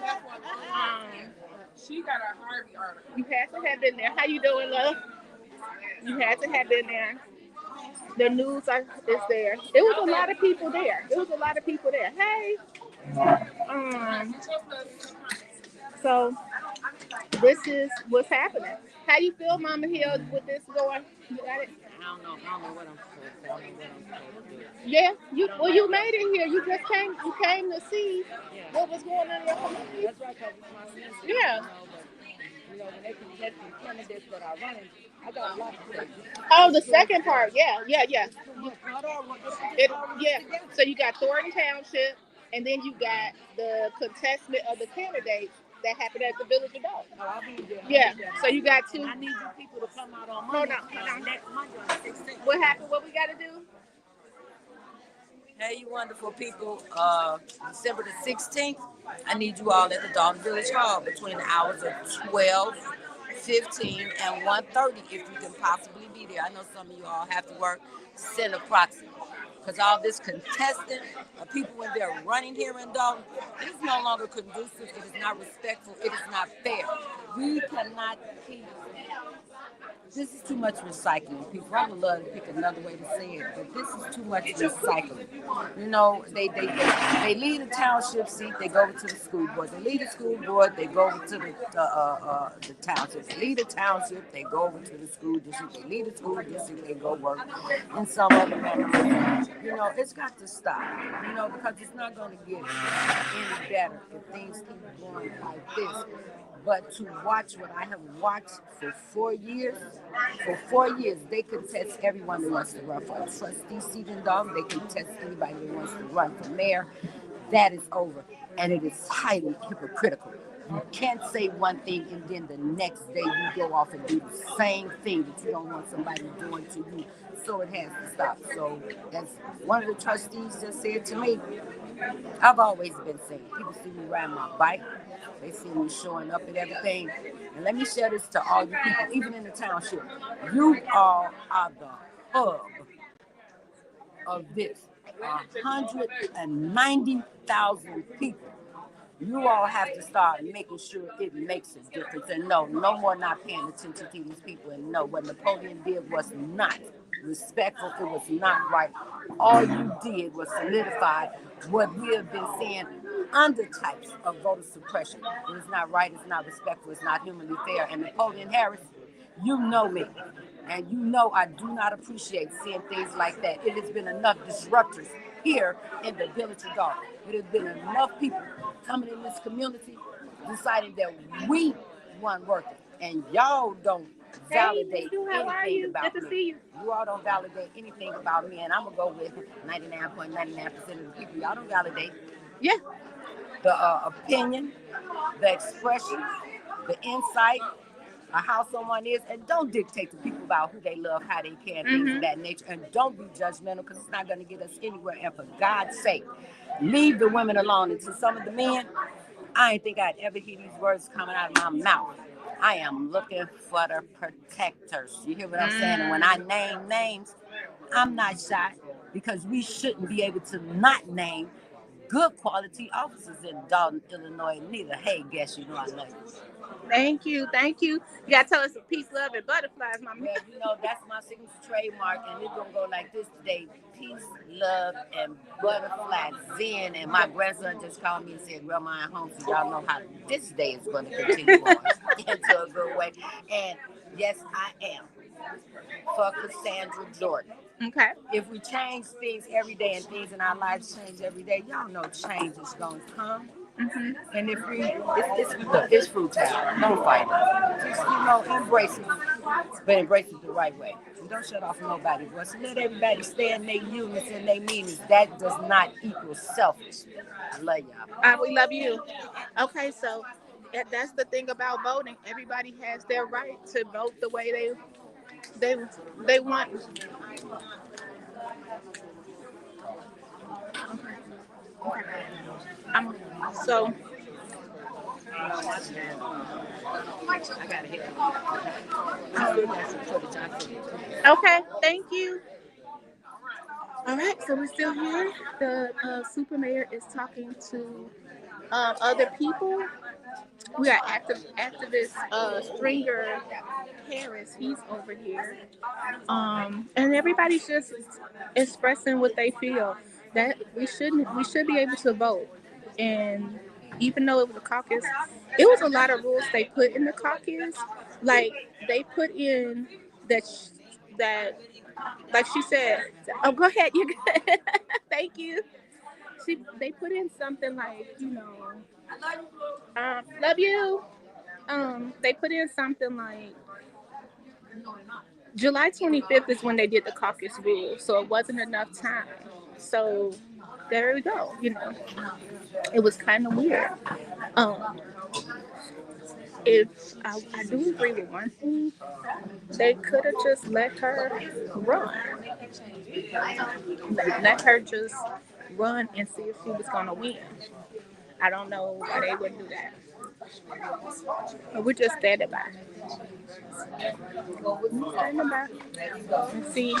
She got a Harvey article. You had to have been there. How you doing, love? You had to have been there. The news is there. It was a lot of people there. Hey. So this is what's happening. How you feel, Mama Hill, with this going? You got it? I don't know what I'm supposed to do. Yeah, you made it here. You just came to see what was going on in your community. That's right, because it's my sister. Yeah. When they contest the candidates that are running, I got a lot of questions. Oh, the second part, yeah. So you got Thornton Township, and then you got the contestment of the candidates that happened at the Village of Dolton. Oh, I'll be there. Yeah, so you got two. I need you people to come out on Monday. Hold on. Next Monday on the 16th. What happened? What we got to do? Hey, you wonderful people. December the 16th, I need you all at the Dolton Village Hall between the hours of 12, 15, and 1:30 if you can possibly be there. I know some of you all have to work. Send a proxy. Because all this contesting of people when they're running here in Dolton, it is no longer conducive. It is not respectful. It is not fair. We cannot keep. This is too much recycling, people. I would love to pick another way to say it, but this is too much recycling. You know, they leave the township seat, they go to the school board. They leave the school board, they go to the township. They leave the township, they go over to the school district. They leave the school district, they go work in some other manner. You know, it's got to stop. You know, because it's not going to get any better if things keep going like this. But to watch what I have watched for 4 years, they contest everyone who wants to run for a trustee seat in Dolton. They contest anybody who wants to run for mayor. That is over. And it is highly hypocritical. You can't say one thing and then the next day you go off and do the same thing that you don't want somebody doing to you. So it has to stop. So as one of the trustees just said to me, I've always been saying, people see me riding my bike, they see me showing up and everything. And let me share this to all you people, even in the township. You all are the hub of this. 190,000 people. You all have to start making sure it makes a difference. And no more not paying attention to these people. And no, what Napoleon did was not respectful. It was not right. All you did was solidify what we have been seeing under types of voter suppression. It is not right. It's not respectful. It's not humanly fair. And Napoleon Harris, you know me. And you know I do not appreciate seeing things like that. It has been enough disruptors here in the village of Dolton. It has been enough people coming in this community deciding that we weren't working. And y'all don't validate anything about me. You all don't validate anything about me. And I'm going to go with 99.99% of the people. Y'all don't validate. Yeah. The opinion, the expression, the insight, how someone is, and don't dictate to people about who they love, how they care, things of that nature, and don't be judgmental because it's not going to get us anywhere. And for God's sake, leave the women alone. And to some of the men, I didn't think I'd ever hear these words coming out of my mouth. I am looking for the protectors. You hear what I'm saying? And when I name names, I'm not shy because we shouldn't be able to not name good quality officers in Dolton, Illinois, neither. Hey, guess you know I love you. Thank you. You gotta tell us some peace, love, and butterflies, mama. Well, you know, that's my signature trademark, and it's gonna go like this today: peace, love, and butterflies. Zen. And my grandson just called me and said, "Grandma, I'm home, so y'all know how this day is going to continue on into a good way." And yes, I am for Cassandra Jordan. Okay. If we change things every day and things in our lives change every day, y'all know change is gonna come. And if it's fruit time, don't fight it. Just embrace it, but embrace it the right way. And don't shut off nobody's voice. Let everybody stay in their units and their meanings. That does not equal selfish. I love y'all. We love you. Okay, so that's the thing about voting. Everybody has their right to vote the way they want. So okay, thank you. All right, so we're still here. The super mayor is talking to other people. We got activist Stringer Harris. He's over here, and everybody's just expressing what they feel. That we should be able to vote, and even though it was a caucus, it was a lot of rules they put in the caucus. Like they put in that like she said. Oh, go ahead. You good? Thank you. They put in something like love you. They put in something like July 25th is when they did the caucus rule, so it wasn't enough time. So there we go. It was kind of weird. If I do agree with one thing, they could have just let her run. Let her just run and see if she was gonna win. I don't know why they wouldn't do that. But we're just standing by. Standing by and see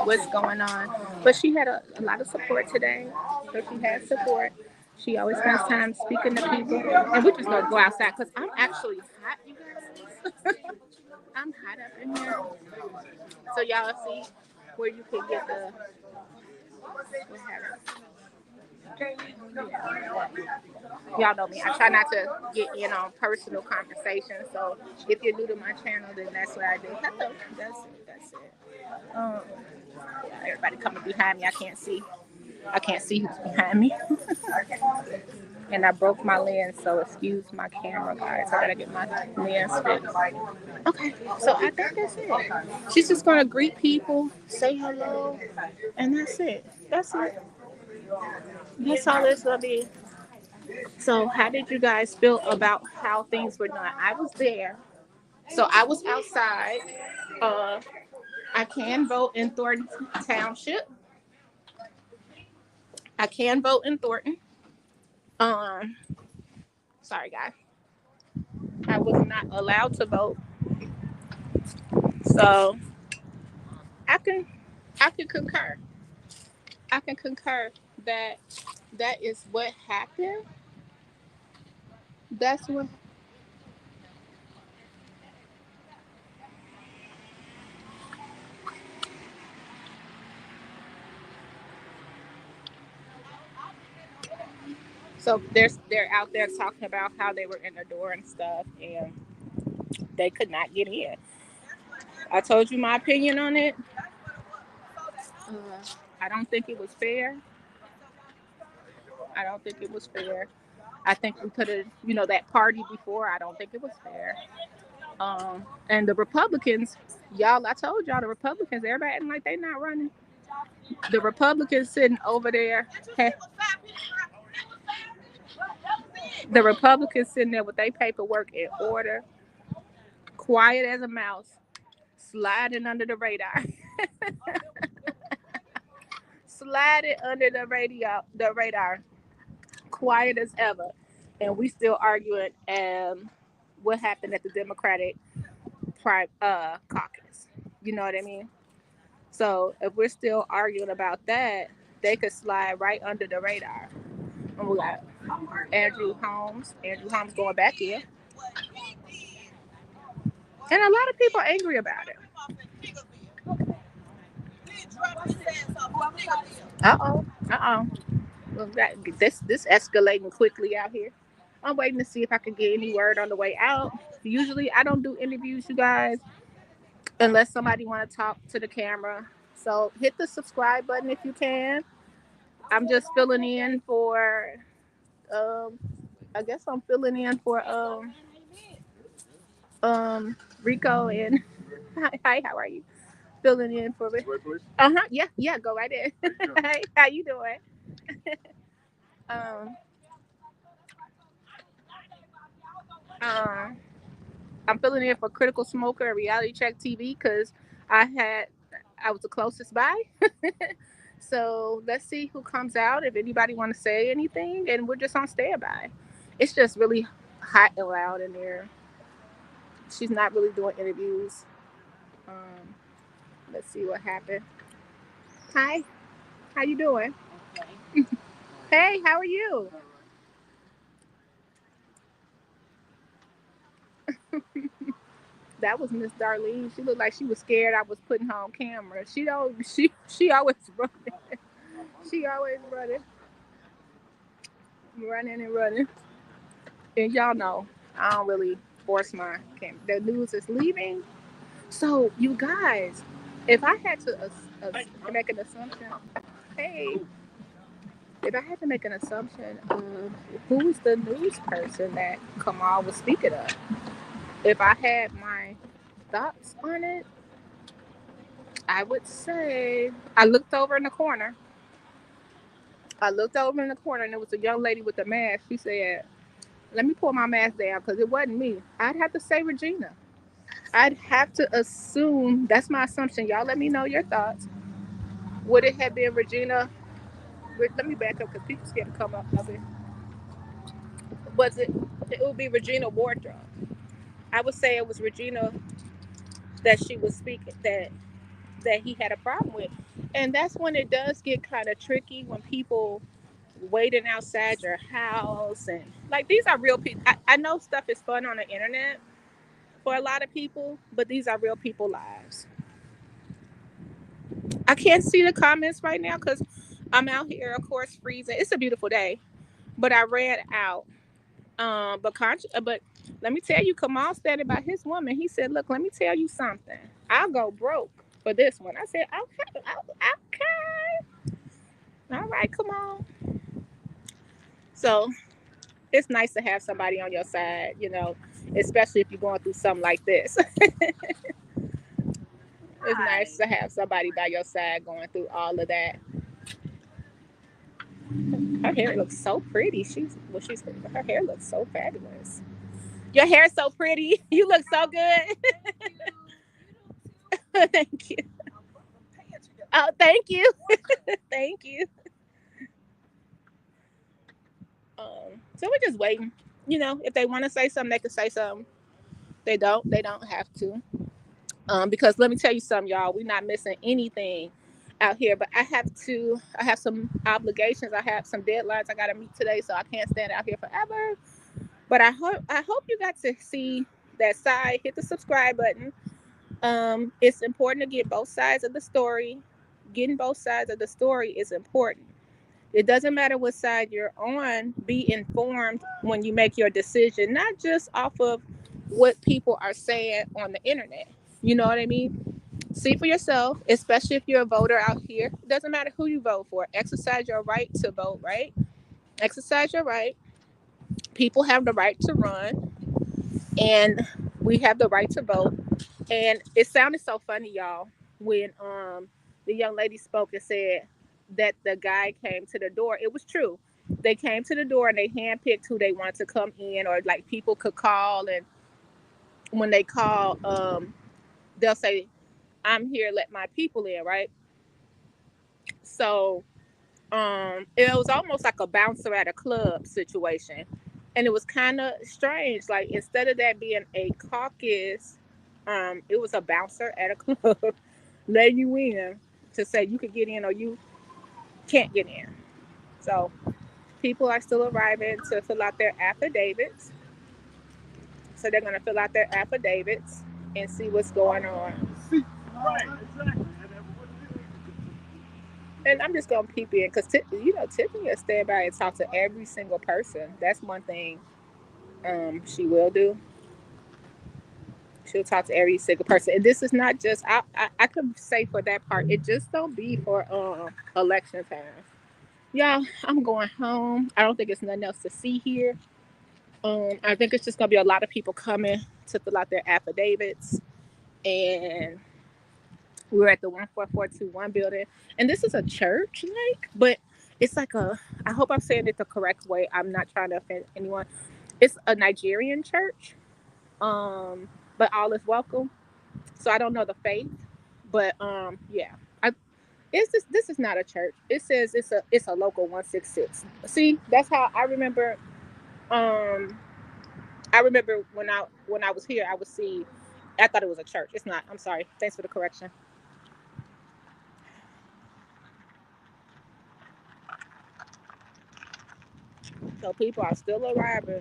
what's going on. But she had a lot of support today. So she has support. She always spends time speaking to people. And we're just gonna go outside because I'm actually hot, you guys. I'm hot up in here. So y'all see where you can get the y'all know me. I try not to get in on personal conversations. So if you're new to my channel, then that's what I do. Hello. That's it. Everybody coming behind me. I can't see who's behind me. And I broke my lens, so excuse my camera, guys. I gotta get my lens fixed. Okay, so I think that's it. She's just gonna greet people, say hello, and that's it. That's all it's gonna be. So how did you guys feel about how things were done? I was there. So I was outside. Uh, I can vote in Thornton Township. I can vote in Thornton. Um, sorry guys. I was not allowed to vote. So I can I can concur. I can concur that that is what happened. That's what. So they're out there talking about how they were in the door and stuff, and they could not get in. I told you my opinion on it. Uh, I don't think it was fair. I don't think it was fair. I think we could have, that party before. I don't think it was fair. And the Republicans, y'all, I told y'all the Republicans, everybody acting like they not running. The Republicans sitting over there, the Republicans sitting there with their paperwork in order, quiet as a mouse, sliding under the radar, sliding under the radar, quiet as ever, and we still arguing what happened at the Democratic caucus. You know what I mean? So if we're still arguing about that, they could slide right under the radar. And we got Andrew Holmes going back in, and a lot of people are angry about it. Well, this escalating quickly out here. I'm waiting to see if I can get any word on the way out. Usually, I don't do interviews, you guys, unless somebody want to talk to the camera. So hit the subscribe button if you can. I'm just filling in for. I guess I'm filling in for Rico and hi, how are you? Filling in for me. Yeah, go right in. Hey, how you doing? Um, um, I'm filling in for Critical Smoker and Reality Check TV because I was the closest by. So let's see who comes out. If anybody want to say anything, and we're just on standby. It's just really hot and loud in there. She's not really doing interviews. Um, let's see what happened. Hi, how you doing? Hey, how are you? That was Miss Darlene. She looked like she was scared I was putting her on camera. She don't. She always running. She always running and running. And y'all know I don't really force my camera. The news is leaving. So you guys, if I had to make an assumption, hey, if I had to make an assumption of who is the news person that Kamal was speaking of, if I had my thoughts on it, I would say I looked over in the corner. And there was a young lady with a mask. She said, "Let me pull my mask down because it wasn't me." I'd have to say Regina. I'd have to assume that's my assumption. Y'all, let me know your thoughts. Would it have been Regina? Let me back up because people scared to come up of it. Was it? It would be Regina Wardrobe. I would say it was Regina that she was speaking that he had a problem with, and that's when it does get kind of tricky when people waiting outside your house and like these are real people. I know stuff is fun on the internet for a lot of people, but these are real people lives. I can't see the comments right now because I'm out here, of course, freezing. It's a beautiful day, but I ran out. But let me tell you, Kamal standing by his woman. He said, "Look, let me tell you something. I'll go broke for this one." I said, "Okay, okay, all right, come on." So it's nice to have somebody on your side, especially if you're going through something like this. It's nice to have somebody by your side going through all of that. Her hair looks so pretty. Her hair looks so fabulous. Your hair's so pretty. You look so good. Thank you. Oh, thank you. Thank you. So we're just waiting. You know, if they want to say something, they can say something. They don't have to. Because let me tell you something, y'all. We're not missing anything out here. But I have some obligations. I have some deadlines I got to meet today, so I can't stand out here forever. But I hope you got to see that side. Hit the subscribe button. It's important to get both sides of the story. Getting both sides of the story is important. It doesn't matter what side you're on. Be informed when you make your decision, not just off of what people are saying on the internet. You know what I mean? See for yourself, especially if you're a voter out here. It doesn't matter who you vote for. Exercise your right to vote, right? Exercise your right. People have the right to run, and we have the right to vote. And it sounded so funny, y'all, when the young lady spoke and said that the guy came to the door. It was true. They came to the door and they handpicked who they wanted to come in, or like people could call, and when they call, they'll say, "I'm here, let my people in," right? So it was almost like a bouncer at a club situation. And it was kind of strange. Like, instead of that being a caucus, it was a bouncer at a club letting you in to say you could get in or you can't get in. So people are still arriving to fill out their affidavits. So they're going to fill out their affidavits and see what's going on. Right, exactly. And I'm just going to peep in because, Tiffany will stand by and talk to every single person. That's one thing she will do. She'll talk to every single person. And this is not just, I could say for that part, it just don't be for election time. Y'all, I'm going home. I don't think it's nothing else to see here. I think it's just going to be a lot of people coming to fill out their affidavits. And we're at the 14421 building. And this is a church, but it's like I hope I'm saying it the correct way. I'm not trying to offend anyone. It's a Nigerian church, but all is welcome. So I don't know the faith, but yeah. This is not a church. It says it's a local 166. See, that's how I remember. I remember when I was here, I would see. I thought it was a church. It's not. I'm sorry. Thanks for the correction. So people are still arriving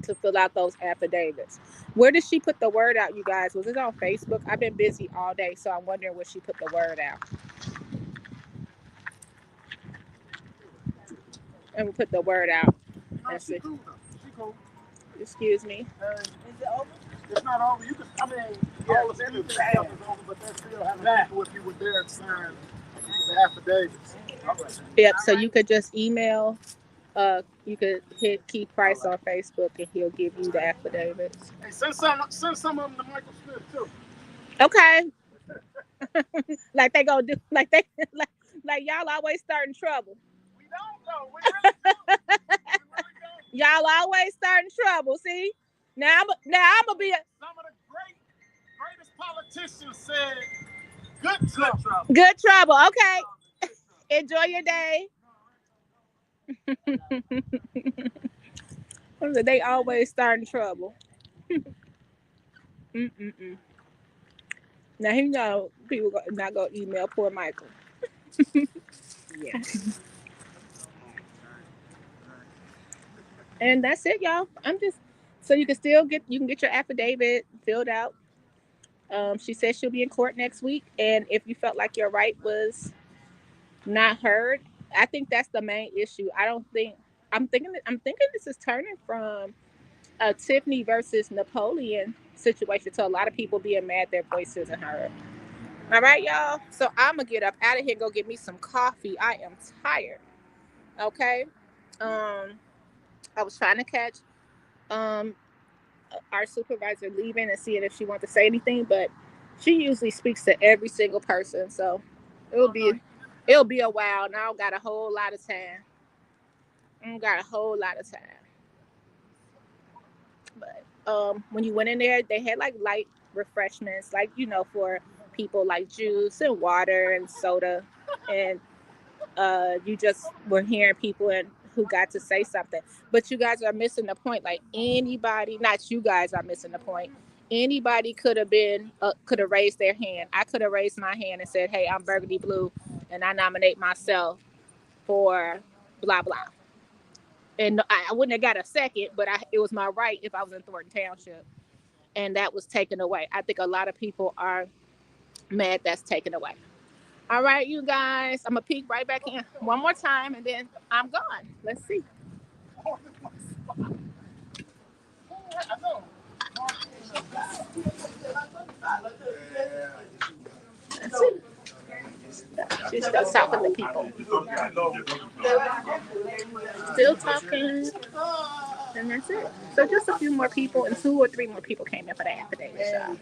to fill out those affidavits. Where did she put the word out, you guys? Was it on Facebook? I've been busy all day, so I'm wondering where she put the word out. And we put the word out. Let's see. Excuse me. Is it over? It's not over. You can, all the everything stuff is over, but they still have to do if you were there and sign the affidavits. Yep, so you could just email, you could hit Keith Price on Facebook and he'll give you the affidavits. Hey, send some of them to Michael Smith too. Okay. Like they gonna do, like y'all always starting trouble. We don't know. We really don't. We really don't. Y'all always starting trouble. See, now I'm gonna be some of the greatest politicians said good trouble. Good trouble. Okay. Enjoy your day. They always starting trouble. Now you know people not gonna email poor Michael. Yeah. And that's it, y'all. So you can get your affidavit filled out. She says she'll be in court next week, and if you felt like your right was not heard, I think that's the main issue. I'm thinking this is turning from a Tiffany versus Napoleon situation to a lot of people being mad their voice isn't heard. All right, y'all. So I'm gonna get up out of here and go get me some coffee. I am tired. Okay. I was trying to catch our supervisor leaving and seeing if she wanted to say anything, but she usually speaks to every single person, so it'll be a while. Now I got a whole lot of time. Got a whole lot of time. But when you went in there, they had like light refreshments, like for people, like juice and water and soda, and you just were hearing people and who got to say something. But you guys are missing the point. Like anybody, not you guys are missing the point. Anybody could have raised their hand. I could have raised my hand and said, "Hey, I'm Burgundy Blue, and I nominate myself for blah blah." And I wouldn't have got a second, but it was my right if I was in Thornton Township, and that was taken away. I think a lot of people are mad that's taken away. All right, you guys, I'm gonna peek right back in one more time, and then I'm gone. Let's see. Let's see. She's still talking to people. Still talking. And that's it. So just a few more people, and 2 or 3 more people came in for the affidavit shop.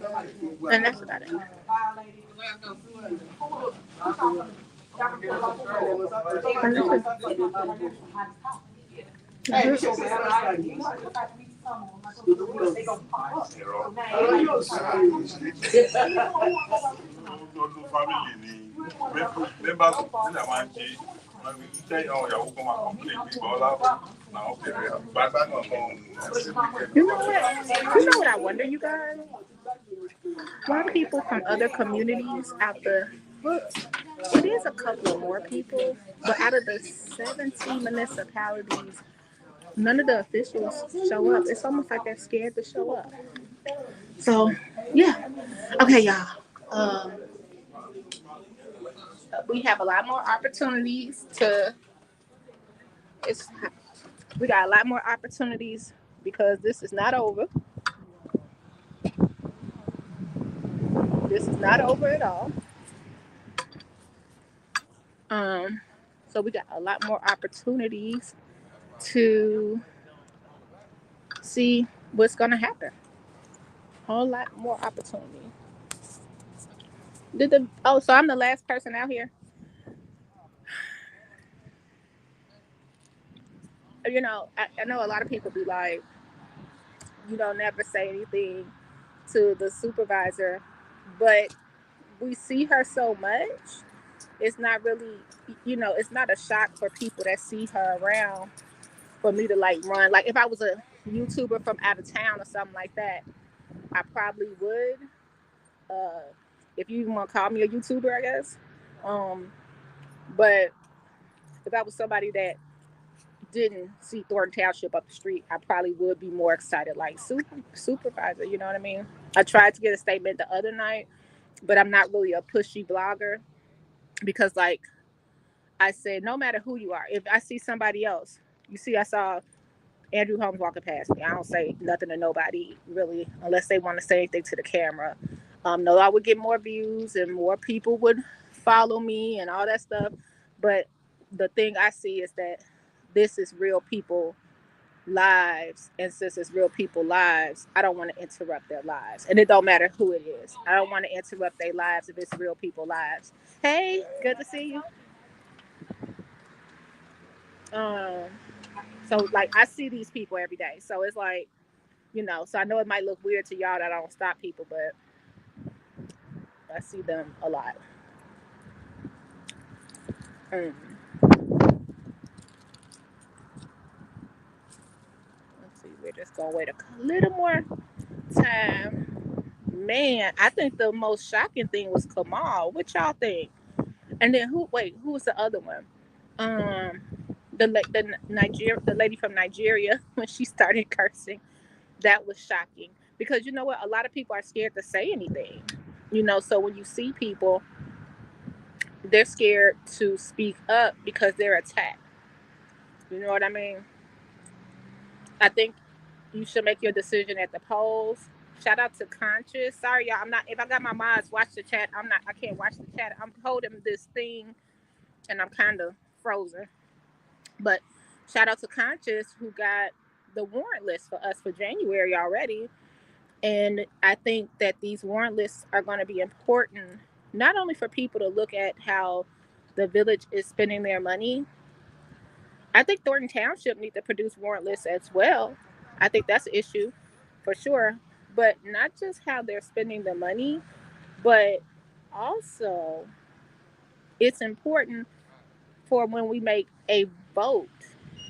And that's about it. You know what I wonder, you guys? Why people from other communities out the books? It is a couple of more people, but out of the 17 municipalities, none of the officials show up. It's almost like they're scared to show up. So, yeah. Okay, y'all. We have a lot more opportunities we got a lot more opportunities because this is not over. This is not over at all. So we got a lot more opportunities to see what's gonna happen. A whole lot more opportunity. So I'm the last person out here. I know a lot of people be like, you don't never say anything to the supervisor, but we see her so much. It's not really, it's not a shock for people that see her around for me to like run. Like if I was a YouTuber from out of town or something like that, I probably would. If you even want to call me a YouTuber, I guess. But if I was somebody that didn't see Thornton Township up the street, I probably would be more excited, like supervisor. You know what I mean? I tried to get a statement the other night, but I'm not really a pushy blogger because, like I said, no matter who you are, if I see somebody else, I saw Andrew Holmes walking past me. I don't say nothing to nobody really, unless they want to say anything to the camera. No, I would get more views and more people would follow me and all that stuff. But the thing I see is that this is real people lives, and since it's real people lives, I don't want to interrupt their lives, and it don't matter who it is. I don't want to interrupt their lives if it's real people lives. Hey, good to see you. So like I see these people every day, so it's like, so I know it might look weird to y'all that I don't stop people, but I see them a lot. Let's see, we're just gonna wait a little more time. Man, I think the most shocking thing was Kamal. What y'all think? And then who was the other one? The lady from Nigeria, when she started cursing, that was shocking. Because you know what? A lot of people are scared to say anything. So when you see people, they're scared to speak up because they're attacked. You know what I mean? I think you should make your decision at the polls. Shout out to Conscious. Sorry, y'all. If I got my mods watch the chat, I can't watch the chat. I'm holding this thing and I'm kind of frozen. But shout out to Conscious who got the warrant list for us for January already. And I think that these warrant lists are going to be important, not only for people to look at how the village is spending their money, I think Thornton Township need to produce warrantless as well. I think that's an issue for sure. But not just how they're spending the money, but also it's important for when we make a vote,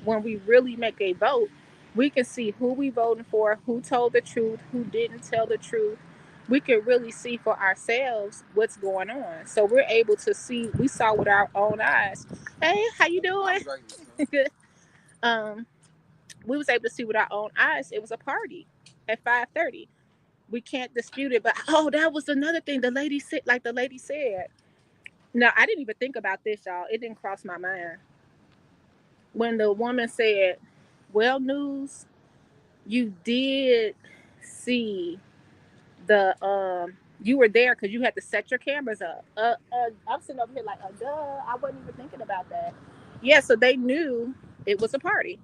when we really make a vote, we can see who we voting for, who told the truth, who didn't tell the truth. We can really see for ourselves what's going on. So we're able to see, we saw with our own eyes. Hey, how you doing? um, we was able to see with our own eyes it was a party at 5:30. We can't dispute it, but oh, that was another thing the lady said, like the lady said. No, I didn't even think about this, y'all. It didn't cross my mind. When the woman said, well, News, you did see the you were there because you had to set your cameras up. I'm sitting over here like, duh, I wasn't even thinking about that. Yeah, so they knew it was a party.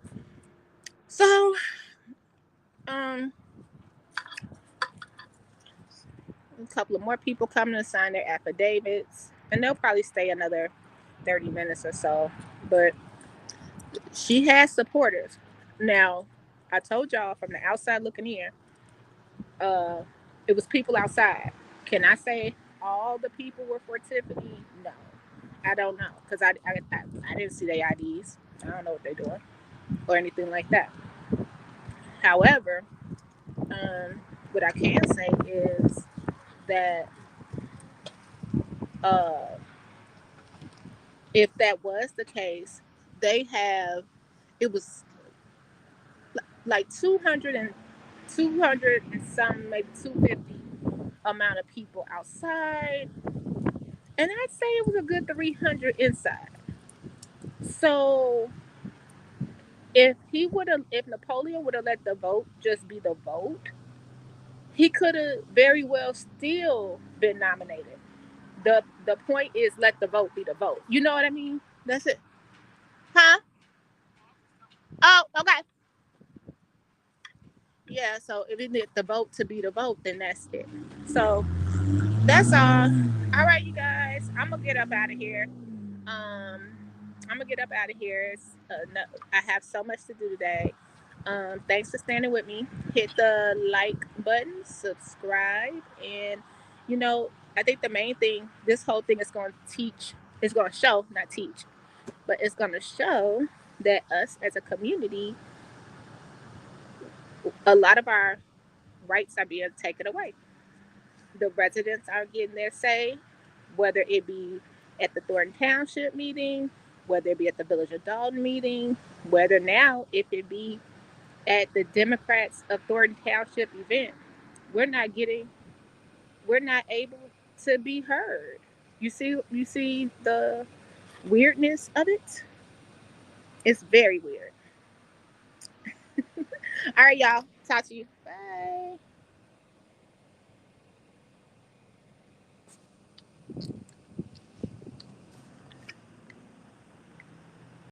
So a couple of more people coming to sign their affidavits, and they'll probably stay another 30 minutes or so. But she has supporters. Now, I told y'all from the outside looking in, uh, it was people outside. Can I say all the people were for Tiffany? No, I don't know because I didn't see their IDs. I don't know what they're doing or anything like that. However, what I can say is that uh, if that was the case, they have it was like 200 and some, maybe 250 amount of people outside, and I'd say it was a good 300 inside. So if Napoleon would have let the vote just be the vote, he could have very well still been nominated. The point is let the vote be the vote. You know what I mean? That's it. Huh? Oh, okay. Yeah, so if it need the vote to be the vote, then that's it. So that's all. All right, you guys. I'm gonna get up out of here. I'm gonna get up out of here. No, I have so much to do today. Thanks for standing with me. Hit the like button, subscribe, and I think the main thing this whole thing is going to teach is going to show, not teach, but it's going to show that us as a community, a lot of our rights are being taken away. The residents are getting their say, whether it be at the Thornton Township meeting, whether it be at the Village of Dolton meeting, whether now if it be at the Democrats of Thornton Township event, we're not getting, we're not able to be heard. You see the weirdness of it? It's very weird. All right, y'all. Talk to you. Bye.